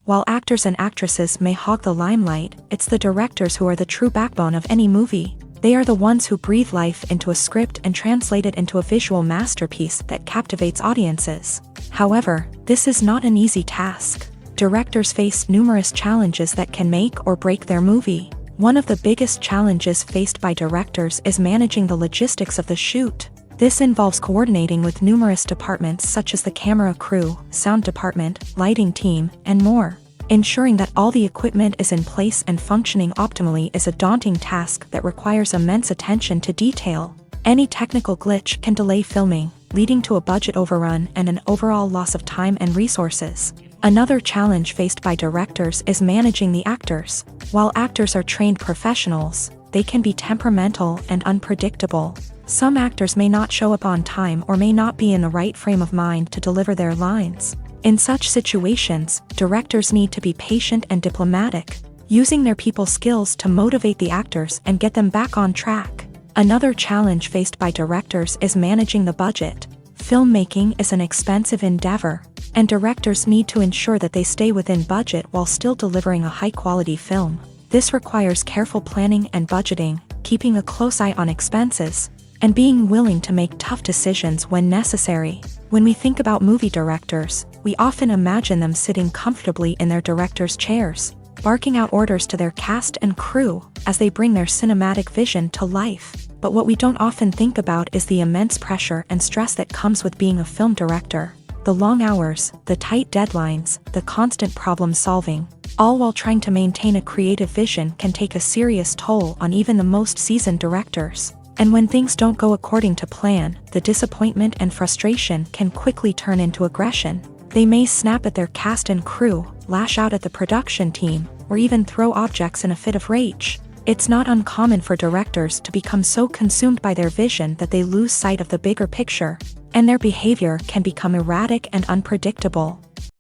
While actors and actresses may hog the limelight, it's the directors who are the true backbone of any movie. They are the ones who breathe life into a script and translate it into a visual masterpiece that captivates audiences. However, this is not an easy task. Directors face numerous challenges that can make or break their movie. One of the biggest challenges faced by directors is managing the logistics of the shoot. This involves coordinating with numerous departments such as the camera crew, sound department, lighting team, and more. Ensuring that all the equipment is in place and functioning optimally is a daunting task that requires immense attention to detail. Any technical glitch can delay filming, leading to a budget overrun and an overall loss of time and resources. Another challenge faced by directors is managing the actors. While actors are trained professionals, they can be temperamental and unpredictable. Some actors may not show up on time or may not be in the right frame of mind to deliver their lines. In such situations, directors need to be patient and diplomatic, using their people skills to motivate the actors and get them back on track. Another challenge faced by directors is managing the budget. Filmmaking is an expensive endeavor, and directors need to ensure that they stay within budget while still delivering a high-quality film. This requires careful planning and budgeting, keeping a close eye on expenses, and being willing to make tough decisions when necessary. When we think about movie directors, we often imagine them sitting comfortably in their director's chairs, barking out orders to their cast and crew as they bring their cinematic vision to life. But what we don't often think about is the immense pressure and stress that comes with being a film director. The long hours, the tight deadlines, the constant problem solving, all while trying to maintain a creative vision can take a serious toll on even the most seasoned directors. And when things don't go according to plan, the disappointment and frustration can quickly turn into aggression. They may snap at their cast and crew, lash out at the production team, or even throw objects in a fit of rage. It's not uncommon for directors to become so consumed by their vision that they lose sight of the bigger picture, and their behavior can become erratic and unpredictable.